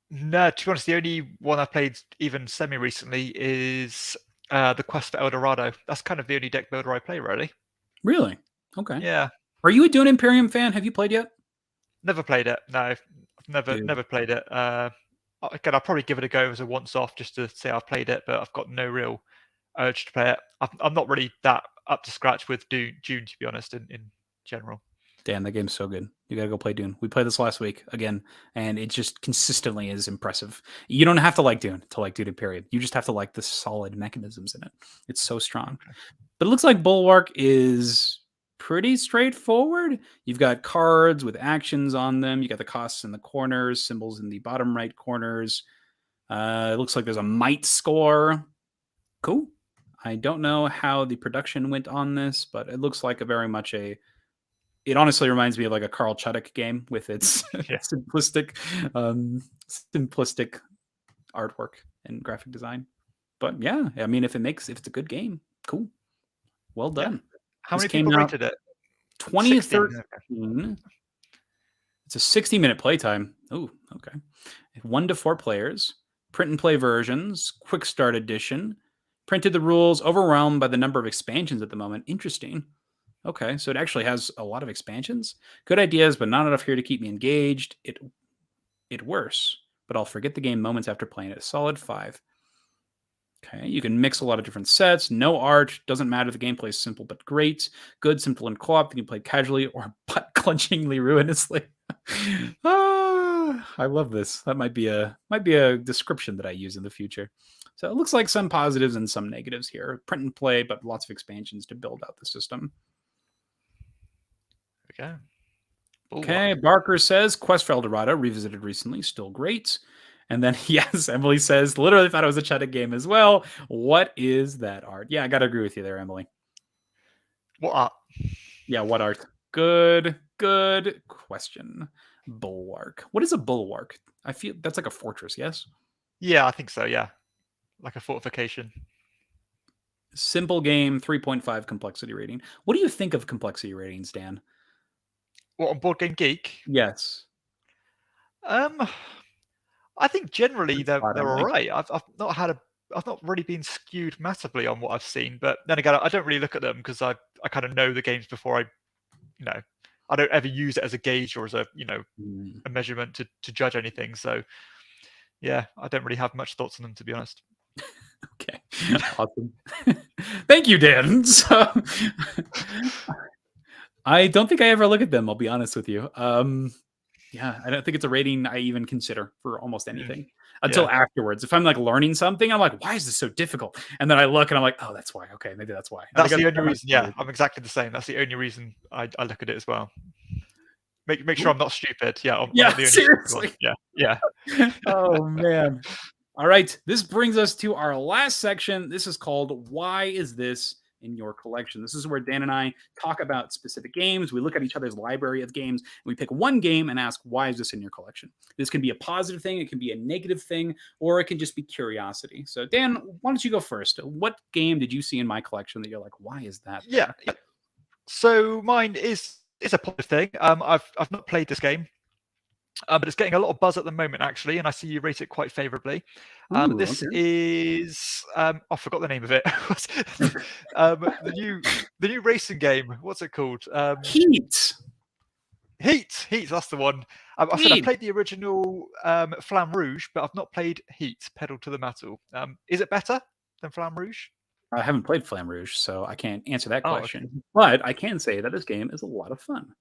No, to be honest, the only one I played even semi-recently is the Quest for El Dorado. That's kind of the only deck builder I play, really. Really? Okay. Yeah. Are you a Dune Imperium fan? Have you played yet? Never played it. No, I've never played it. Again, I'll probably give it a go as a once-off just to say I've played it, but I've got no real urge to play it. I'm not really that up to scratch with Dune, to be honest, in general. Dan, that game's so good. You gotta go play Dune. We played this last week again, and it just consistently is impressive. You don't have to like Dune to like Dune Imperium. You just have to like the solid mechanisms in it. It's so strong. But it looks like Bulwark is pretty straightforward. You've got cards with actions on them. You got the costs in the corners, symbols in the bottom right corners. It looks like there's a might score. Cool. I don't know how the production went on this, but it looks like a very much a. It honestly reminds me of like a Carl Chudik game with its simplistic artwork and graphic design. But yeah, I mean, if it's a good game, cool. Well done. Yeah. How many people rated it? 2013. Okay. It's a 60-minute playtime. Oh, okay. 1 to 4 players. Print and play versions. Quick start edition. Printed the rules. Overwhelmed by the number of expansions at the moment. Interesting. Okay, so it actually has a lot of expansions. Good ideas, but not enough here to keep me engaged. It worse, but I'll forget the game moments after playing it. A solid 5. Okay, you can mix a lot of different sets. No art. Doesn't matter. The gameplay is simple but great. Good, simple, and co-op. You can play casually or butt-clenchingly ruinously. I love this. That might be a description that I use in the future. So it looks like some positives and some negatives here. Print and play, but lots of expansions to build out the system. Okay. Okay, Barker says Quest for El Dorado revisited recently, still great. And then yes, Emily says literally thought it was a Chudik game as well. What is that art? Yeah, I gotta agree with you there, Emily. What art? Yeah, what art? Good question. Bulwark. What is a bulwark? I feel that's like a fortress. Yes. Yeah, I think so. Yeah, like a fortification. Simple game, 3.5 complexity rating. What do you think of complexity ratings, Dan? What, on Board Game Geek? Yes. I think generally they're all right. I've not really been skewed massively on what I've seen, but then again, I don't really look at them because I kind of know the games before I don't ever use it as a gauge or as a a measurement to judge anything. So yeah, I don't really have much thoughts on them, to be honest. Okay, awesome. Thank you, Dan. So, I don't think I ever look at them. I'll be honest with you. Yeah, I don't think it's a rating I even consider for almost anything until afterwards. If I'm like learning something, I'm like, why is this so difficult? And then I look and I'm like, oh, that's why. Okay, maybe that's why. That's the only reason. Yeah, I'm exactly the same. That's the only reason I look at it as well. Make sure I'm not stupid. Yeah, I'm not the only seriously. Yeah. Oh man. All right, this brings us to our last section. This is called Why Is This in Your Collection? This is where Dan and I talk about specific games. We look at each other's library of games, and we pick one game and ask, why is this in your collection? This can be a positive thing, it can be a negative thing, or it can just be curiosity. So Dan, why don't you go first? What game did you see in my collection that you're like, why is that there? Yeah. So mine is a positive thing. I've not played this game. But it's getting a lot of buzz at the moment, actually, and I see you rate it quite favorably. This is I forgot the name of it. The new racing game. What's it called? Heat. That's the one. I said I played the original Flamme Rouge, but I've not played Heat, Pedal to the Metal. Is it better than Flamme Rouge? I haven't played Flamme Rouge, so I can't answer that question. Okay. But I can say that this game is a lot of fun.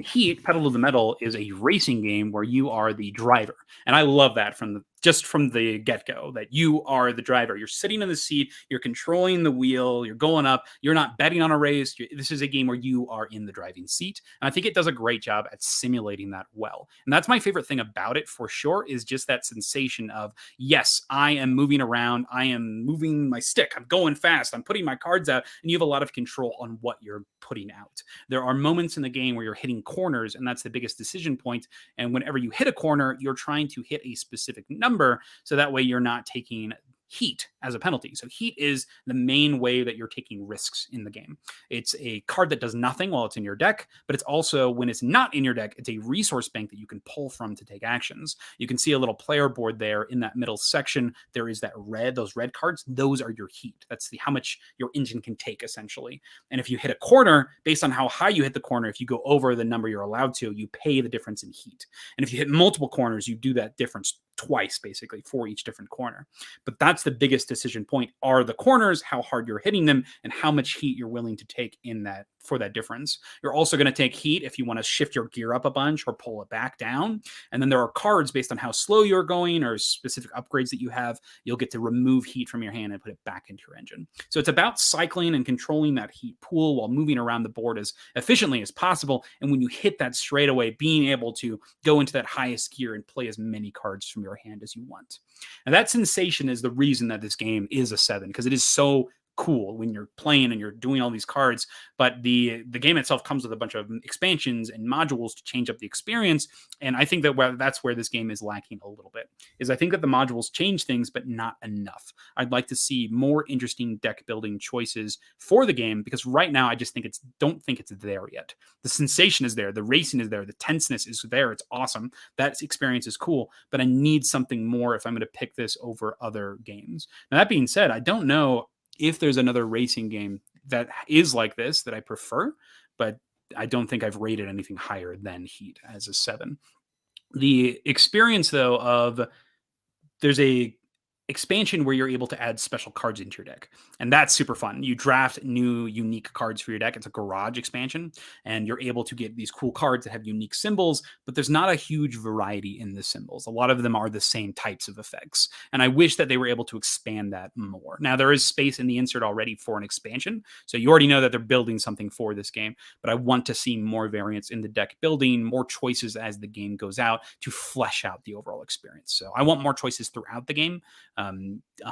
Heat, Pedal to the Metal, is a racing game where you are the driver. And I love that from the get-go, that you are the driver. You're sitting in the seat, you're controlling the wheel, you're going up, you're not betting on a race. This is a game where you are in the driving seat. And I think it does a great job at simulating that well. And that's my favorite thing about it, for sure, is just that sensation of, yes, I am moving around, I am moving my stick, I'm going fast, I'm putting my cards out, and you have a lot of control on what you're putting out. There are moments in the game where you're hitting corners, and that's the biggest decision point. And whenever you hit a corner, you're trying to hit a specific number, so that way you're not taking heat as a penalty. So heat is the main way that you're taking risks in the game. It's a card that does nothing while it's in your deck, but it's also, when it's not in your deck, it's a resource bank that you can pull from to take actions. You can see a little player board there in that middle section. There is those red cards. Those are your heat. That's how much your engine can take, essentially. And if you hit a corner, based on how high you hit the corner, if you go over the number you're allowed to, you pay the difference in heat. And if you hit multiple corners, you do that difference twice, basically, for each different corner. But that's the biggest decision point, are the corners, how hard you're hitting them, and how much heat you're willing to take in that for that difference. You're also going to take heat if you want to shift your gear up a bunch or pull it back down. And then there are cards based on how slow you're going or specific upgrades that you have. You'll get to remove heat from your hand and put it back into your engine. So it's about cycling and controlling that heat pool while moving around the board as efficiently as possible. And when you hit that straight away, being able to go into that highest gear and play as many cards from your hand as you want. And that sensation is the reason that this game is a 7, because it is so cool when you're playing and you're doing all these cards, but the game itself comes with a bunch of expansions and modules to change up the experience. And I think that that's where this game is lacking a little bit, is I think that the modules change things, but not enough. I'd like to see more interesting deck building choices for the game, because right now I just don't think it's there yet. The sensation is there, the racing is there, the tenseness is there, it's awesome, that experience is cool, but I need something more if I'm going to pick this over other games. Now, that being said, I don't know if there's another racing game that is like this that I prefer, but I don't think I've rated anything higher than Heat as a 7. The experience, though, of there's a expansion where you're able to add special cards into your deck, and that's super fun. You draft new unique cards for your deck. It's a garage expansion, and you're able to get these cool cards that have unique symbols, but there's not a huge variety in the symbols. A lot of them are the same types of effects, and I wish that they were able to expand that more. Now, there is space in the insert already for an expansion, so you already know that they're building something for this game, but I want to see more variance in the deck building, more choices as the game goes out to flesh out the overall experience. So I want more choices throughout the game,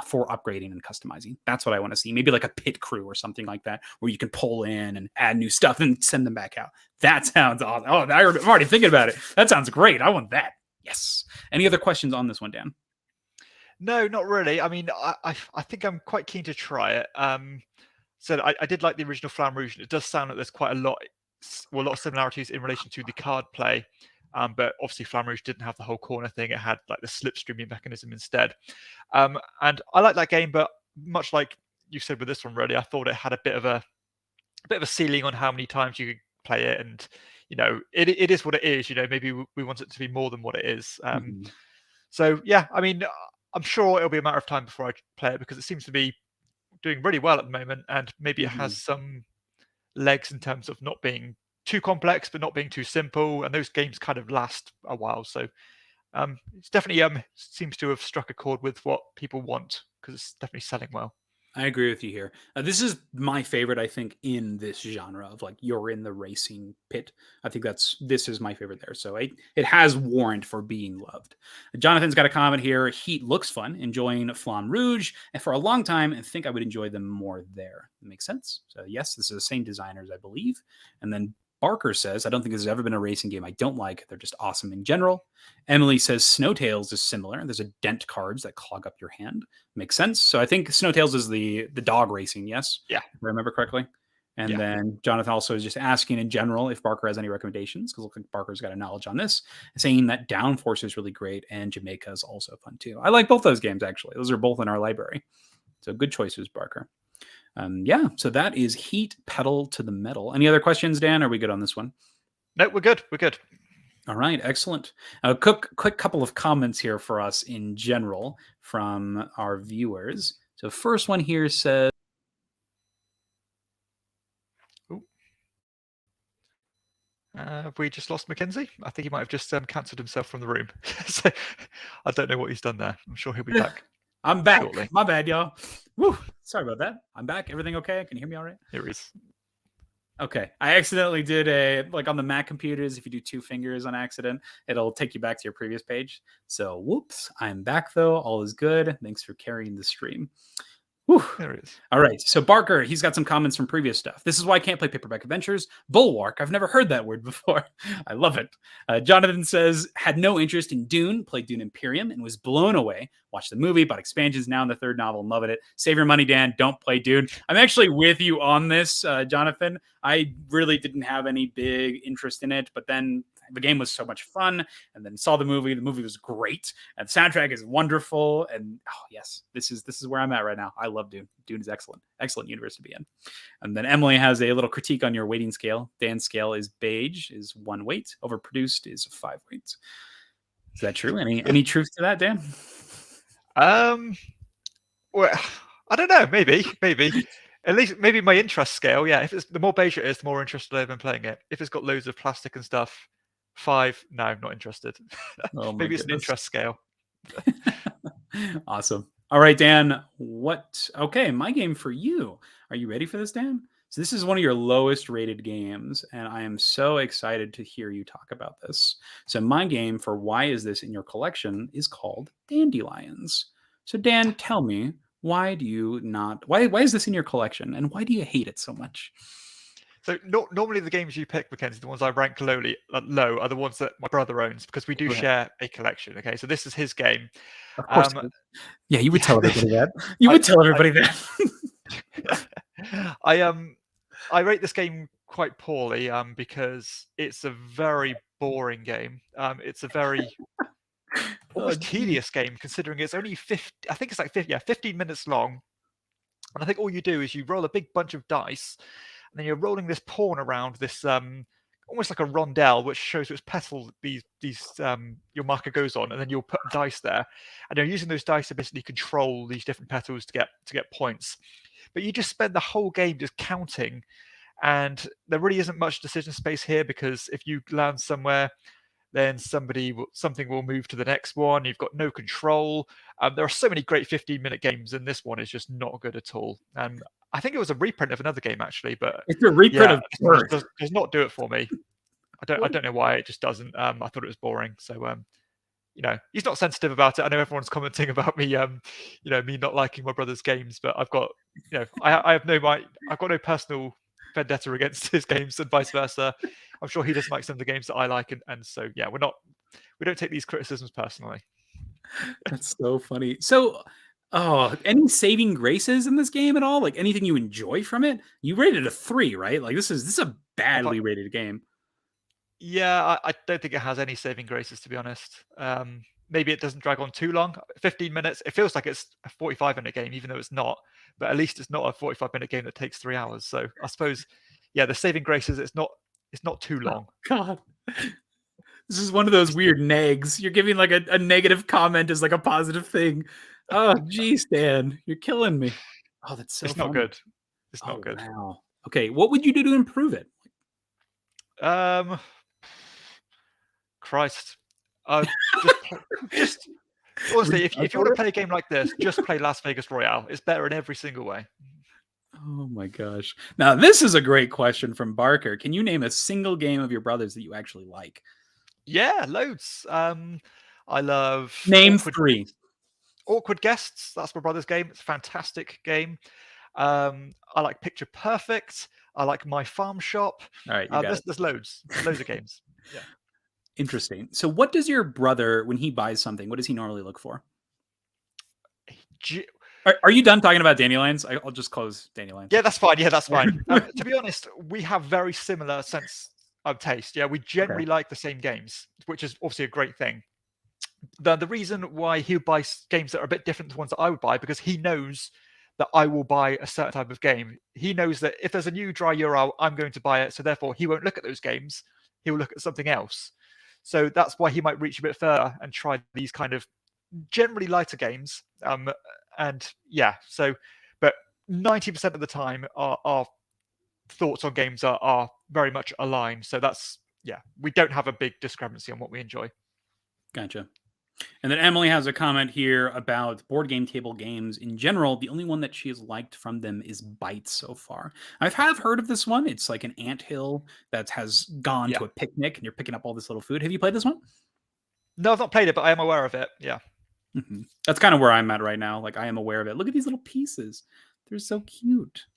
for upgrading and customizing. That's what I want to see. Maybe like a pit crew or something like that, where you can pull in and add new stuff and send them back out. That sounds awesome. Oh, I'm already thinking about it. That sounds great. I want that. Yes. Any other questions on this one, Dan? No, not really. I mean, I think I'm quite keen to try it. So I did like the original Flamme Rouge. It does sound like there's quite a lot of similarities in relation to the card play. But obviously Flamme Rouge didn't have the whole corner thing. It had like the slipstreaming mechanism instead. And I like that game, but much like you said with this one, really, I thought it had a bit of a ceiling on how many times you could play it. And, it is what it is. Maybe we want it to be more than what it is. So, yeah, I mean, I'm sure it'll be a matter of time before I play it, because it seems to be doing really well at the moment. And maybe it has some legs in terms of not being too complex, but not being too simple, and those games kind of last a while. So it's definitely seems to have struck a chord with what people want, because it's definitely selling well. I agree with you here. This is my favorite, I think, in this genre of like you're in the racing pit. I think this is my favorite there. So it has warrant for being loved. Jonathan's got a comment here. Heat looks fun, enjoying Flamme Rouge, and for a long time, I think I would enjoy them more there. That makes sense. So yes, this is the same designers, I believe. And then Barker says, I don't think there's ever been a racing game I don't like. They're just awesome in general. Emily says Snowtails is similar. There's a dent cards that clog up your hand. Makes sense. So I think Snowtails is the dog racing, yes? Yeah. If I remember correctly. And then Jonathan also is just asking in general if Barker has any recommendations, because it looks like Barker's got a knowledge on this, saying that Downforce is really great and Jamaica is also fun too. I like both those games, actually. Those are both in our library. So good choices, Barker. So that is Heat, Pedal to the Metal. Any other questions, Dan? Are we good on this one? No, we're good. We're good. All right, excellent. A quick couple of comments here for us in general from our viewers. So first one here says, have we just lost Mackenzie? I think he might have just cancelled himself from the room. So I don't know what he's done there. I'm sure he'll be back. I'm back. Shortly. My bad, y'all. Woo. Sorry about that. I'm back. Everything okay? Can you hear me all right? Here he is. Okay. I accidentally did like on the Mac computers, if you do 2 fingers on accident, it'll take you back to your previous page. So whoops. I'm back though. All is good. Thanks for carrying the stream. Whew. There it is. All right. So Barker, he's got some comments from previous stuff. This is why I can't play Paperback Adventures. Bulwark. I've never heard that word before. I love it. Jonathan says, had no interest in Dune, played Dune Imperium, and was blown away. Watched the movie, bought expansions now in the 3rd novel and loving it. Save your money, Dan. Don't play Dune. I'm actually with you on this, Jonathan. I really didn't have any big interest in it, but then the game was so much fun, and then saw the movie. The movie was great, and the soundtrack is wonderful. And oh yes, this is where I'm at right now. I love Dune. Dune is excellent universe to be in. And then Emily has a little critique on your weighting scale. Dan's scale is beige, is 1 weight. Overproduced is 5 weights. Is that true? Any truth to that, Dan? Well, I don't know. Maybe. At least maybe my interest scale. Yeah, if it's the more beige it is, the more interested I've been playing it. If it's got loads of plastic and stuff, 5, no, not interested. Oh my Maybe it's an goodness. interest scale. Awesome. All right, Dan. Okay, my game for you. Are you ready for this, Dan? So this is one of your lowest rated games, and I am so excited to hear you talk about this. So my game for why is this in your collection is called Dandelions. So Dan, tell me, why do you not why is this in your collection, and why do you hate it so much? So normally the games you pick, Mackenzie, the ones I rank low are the ones that my brother owns because we do Right. share a collection. Okay, so this is his game. Of course. Yeah, you would yeah, tell everybody that. You would tell everybody that. I rate this game quite poorly because it's a very boring game. It's a very almost tedious game considering it's only 50. I think it's like 15 minutes long. And I think all you do is you roll a big bunch of dice, and then you're rolling this pawn around this almost like a rondelle, which shows which petal your marker goes on, and then you'll put dice there, and you're using those dice to basically control these different petals to get points. But you just spend the whole game just counting, and there really isn't much decision space here because if you land somewhere, then something will move to the next one. You've got no control. There are so many great 15-minute games, and this one is just not good at all. And I think it was a reprint of another game actually, but it's a reprint of Birth. Does not do it for me. I don't know why it just doesn't. I thought it was boring. So he's not sensitive about it. I know everyone's commenting about me, me not liking my brother's games, but I've got, I've got no personal vendetta against his games and vice versa. I'm sure he doesn't like some of the games that I like, and so yeah, we don't take these criticisms personally. That's so funny. So, any saving graces in this game at all? Like anything you enjoy from it? You rated a 3, right? Like this is a badly rated game. Yeah, I don't think it has any saving graces, to be honest. Maybe it doesn't drag on too long. 15 minutes. It feels like it's a 45-minute game, even though it's not. But at least it's not a 45-minute game that takes 3 hours. So I suppose, yeah, the saving graces. It's not too long. Oh, God, this is one of those weird nags. You're giving like a negative comment as like a positive thing. Oh, geez, Dan, you're killing me. Oh, that's so. It's funny. not good. It's not good. Wow. Okay, what would you do to improve it? Christ. Just honestly, if you want to play a game like this, just play Las Vegas Royale. It's better in every single way. Oh my gosh. Now, this is a great question from Barker. Can you name a single game of your brother's that you actually like? Yeah, loads. I love Name 3. Awkward Guests. That's my brother's game. It's a fantastic game. I like Picture Perfect. I like My Farm Shop. All right, there's loads of games. Yeah. Interesting. So what does your brother, when he buys something, what does he normally look for? Are you done talking about Dandelions? I'll just close Dandelions. Yeah, that's fine. Yeah, that's fine. To be honest, we have very similar sense of taste. Yeah, we generally like the same games, which is obviously a great thing. The reason why he would buy games that are a bit different to the ones that I would buy, because he knows that I will buy a certain type of game. He knows that if there's a new dry year out, I'm going to buy it. So therefore, he won't look at those games. He will look at something else. So that's why he might reach a bit further and try these kind of generally lighter games. And yeah, but 90% of the time, our thoughts on games are very much aligned. So we don't have a big discrepancy on what we enjoy. Gotcha. And then Emily has a comment here about board game table games in general. The only one that she has liked from them is Bites so far. I have heard of this one. It's like an anthill that has gone to a picnic and you're picking up all this little food. Have you played this one? No, I've not played it, but I am aware of it. Yeah. Mm-hmm. That's kind of where I'm at right now. Like I am aware of it. Look at these little pieces. They're so cute.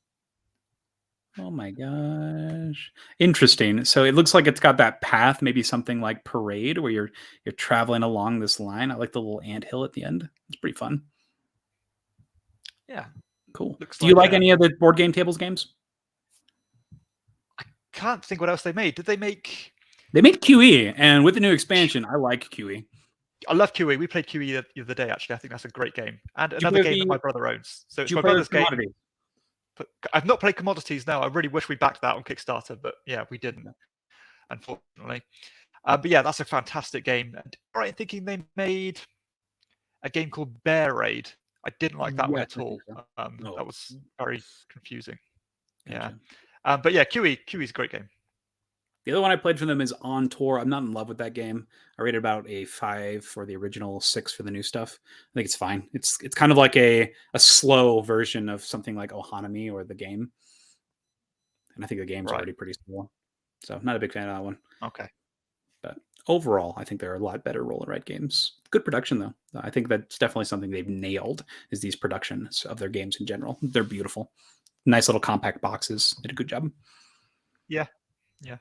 Oh my gosh. Interesting. So it looks like it's got that path, maybe something like Parade, where you're traveling along this line. I like the little anthill at the end. It's pretty fun. Yeah. Cool. Do you like any of the board game tables games? I can't think what else they made. Did they make... They made QE, and with the new expansion, I like QE. I love QE. We played QE the other day, actually. I think that's a great game. And another game that my brother owns. So it's my brother's game. I've not played Commodities now. I really wish we backed that on Kickstarter, but yeah, we didn't, unfortunately. But yeah, that's a fantastic game. And right, thinking they made a game called Bear Raid. I didn't like that one Yes, at I think all. so. That Oh, was very confusing. gotcha. Yeah. But yeah, QE is a great game. The other one I played for them is On Tour. I'm not in love with that game. I rated about a 5 for the original, 6 for the new stuff. I think it's fine. It's kind of like a slow version of something like Ohanami or the game. And I think the game's Right. already pretty slow. So not a big fan of that one. Okay. But overall, I think there are a lot better roll and write games. Good production though. I think that's definitely something they've nailed is these productions of their games in general. They're beautiful. Nice little compact boxes. Did a good job. Yeah. Yeah.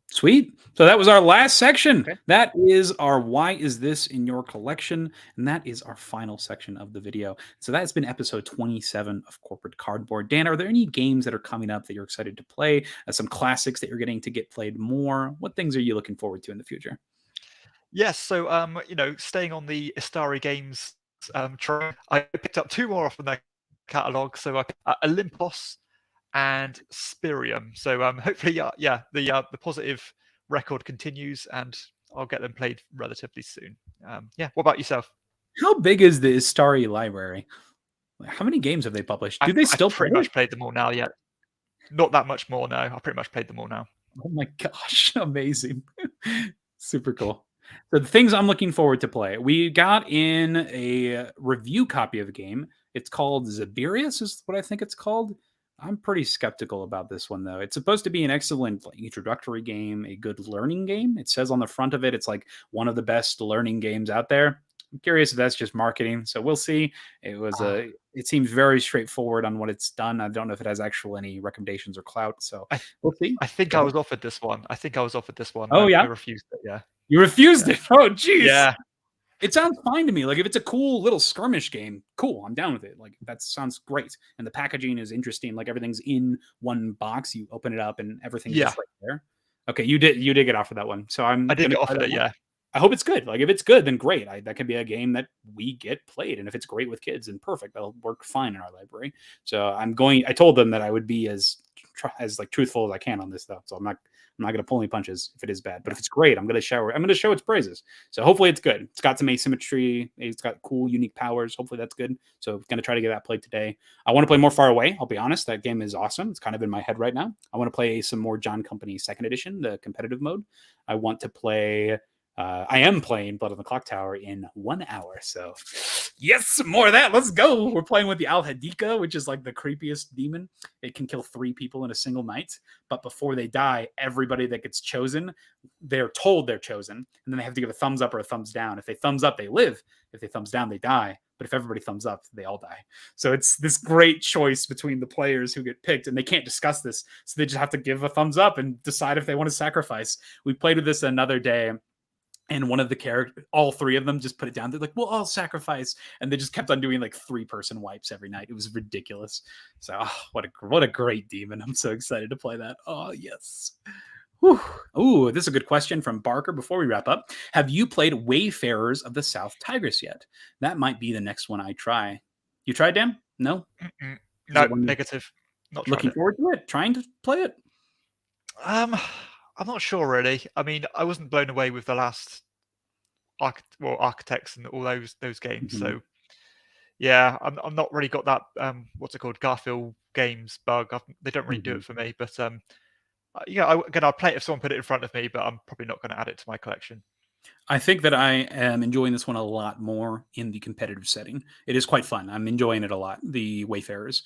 Sweet. So that was our last section. Okay. That is our Why Is This in Your Collection? And that is our final section of the video. So that's been episode 27 of Corporate Cardboard. Dan, are there any games that are coming up that you're excited to play? Some classics that you're getting to get played more? What things are you looking forward to in the future? Yes. So, staying on the Istari Games train, I picked up 2 more off from their catalog. So, Olympos and Spirium. So, hopefully, the positive record continues, and I'll get them played relatively soon. What about yourself? How big is the Istari library? How many games have they published? Do they still I've pretty play? much played them all now. Yeah, not that much more. No, I've pretty much played them all now. Oh my gosh, amazing. Super cool. So the things I'm looking forward to play. We got in a review copy of a game. It's called Zabirius is what I think it's called. I'm pretty skeptical about this one though. It's supposed to be an excellent introductory game, a good learning game. It says on the front of it it's like one of the best learning games out there. I'm curious if that's just marketing. So we'll see. It seems very straightforward on what it's done. I don't know if it has actual any recommendations or clout. So we'll see. I think I was offered this one. Oh, yeah? I refused it. Yeah. You refused it. Oh, geez. Yeah. It sounds fine to me. Like if it's a cool little skirmish game, cool. I'm down with it. Like that sounds great. And the packaging is interesting. Like everything's in one box. You open it up and everything's just right there. Okay, you did get offered that one. So I did get offered it. Yeah. I hope it's good. Like if it's good, then great. That can be a game that we get played, and if it's great with kids, then perfect. That'll work fine in our library. So I told them that I would be as like truthful as I can on this though. So I'm not going to pull any punches if it is bad. But if it's great, I'm going to show its praises. So hopefully it's good. It's got some asymmetry. It's got cool, unique powers. Hopefully that's good. So going to try to get that played today. I want to play more Far Away. I'll be honest. That game is awesome. It's kind of in my head right now. I want to play some more John Company 2nd Edition, the competitive mode. I want to play... I am playing Blood on the Clock Tower in 1 hour. So yes, more of that. Let's go. We're playing with the Al-Hadika, which is like the creepiest demon. It can kill 3 people in a single night. But before they die, everybody that gets chosen, they're told they're chosen. And then they have to give a thumbs up or a thumbs down. If they thumbs up, they live. If they thumbs down, they die. But if everybody thumbs up, they all die. So it's this great choice between the players who get picked, and they can't discuss this. So they just have to give a thumbs up and decide if they want to sacrifice. We played with this another day. And one of the characters, all 3 of them just put it down. They're like, well, I'll sacrifice. And they just kept on doing like 3-person wipes every night. It was ridiculous. So what a great demon. I'm so excited to play that. Oh, yes. Whew. Ooh, this is a good question from Barker before we wrap up. Have you played Wayfarers of the South Tigris yet? That might be the next one I try. You tried, Dan? No? No, negative. Not looking forward to it. Trying to play it? I'm not sure really. I mean, I wasn't blown away with the last Architects and all those games. Mm-hmm. So yeah, I'm not really got that what's it called, Garfield Games bug. They don't really do it for me. But I'll play it if someone put it in front of me. But I'm probably not going to add it to my collection. I think that I am enjoying this one a lot more in the competitive setting. It is quite fun. I'm enjoying it a lot. The Wayfarers,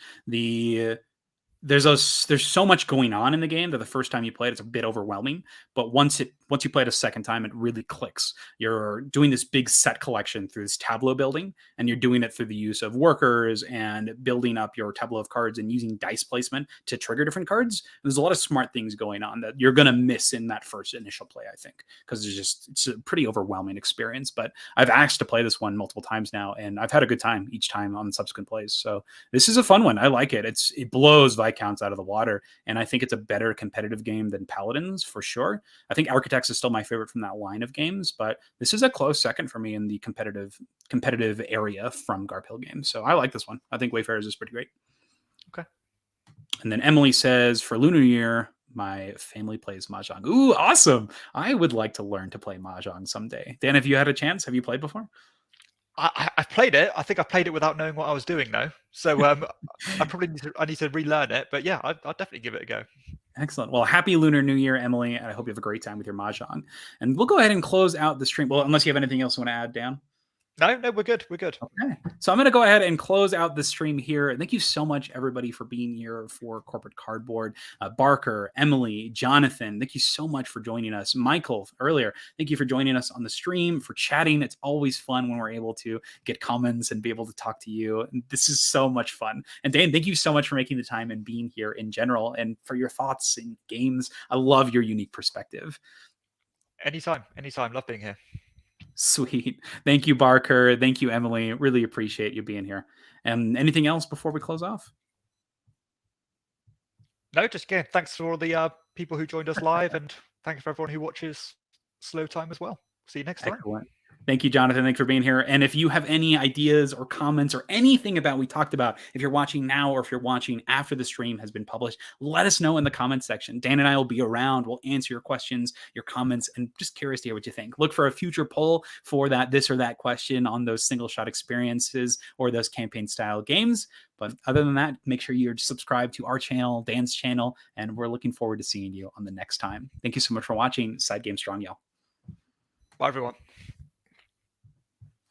there's so much going on in the game that the first time you play it, it's a bit overwhelming. But once you play it a second time, it really clicks. You're doing this big set collection through this tableau building, and you're doing it through the use of workers and building up your tableau of cards and using dice placement to trigger different cards. There's a lot of smart things going on that you're going to miss in that first initial play, I think, because it's a pretty overwhelming experience. But I've asked to play this one multiple times now, and I've had a good time each time on subsequent plays. So this is a fun one. I like it. It blows Viscounts out of the water, and I think it's a better competitive game than Paladins for sure. I think Architects is still my favorite from that line of games, but this is a close second for me in the competitive area from Garphill games. So I like this one. I think Wayfarers is pretty great. Okay. And then Emily says, for Lunar Year, my family plays Mahjong. Ooh, awesome. I would like to learn to play Mahjong someday. Dan, have you had a chance? Have you played before? I've played it. I think I played it without knowing what I was doing though. So I need to relearn it. But yeah, I'll definitely give it a go. Excellent. Well, happy Lunar New Year, Emily, and I hope you have a great time with your mahjong. And we'll go ahead and close out the stream. Well, unless you have anything else you want to add, Dan. No, we're good. We're good. Okay. So I'm going to go ahead and close out the stream here. Thank you so much, everybody, for being here for Corporate Cardboard. Barker, Emily, Jonathan, thank you so much for joining us. Michael, earlier, thank you for joining us on the stream, for chatting. It's always fun when we're able to get comments and be able to talk to you. And this is so much fun. And Dan, thank you so much for making the time and being here in general and for your thoughts in games. I love your unique perspective. Anytime. Love being here. Sweet. Thank you, Barker. Thank you, Emily. Really appreciate you being here. And anything else before we close off? No, just again, thanks for all the people who joined us live, and thank you for everyone who watches Slow Time as well. See you next time. Excellent. Thank you, Jonathan. Thanks for being here. And if you have any ideas or comments or anything about we talked about, if you're watching now or if you're watching after the stream has been published, let us know in the comments section. Dan and I will be around. We'll answer your questions, your comments, and just curious to hear what you think. Look for a future poll for that this or that question on those single shot experiences or those campaign style games. But other than that, make sure you're subscribed to our channel, Dan's channel, and we're looking forward to seeing you on the next time. Thank you so much for watching SideGame Strong, y'all. Bye, everyone.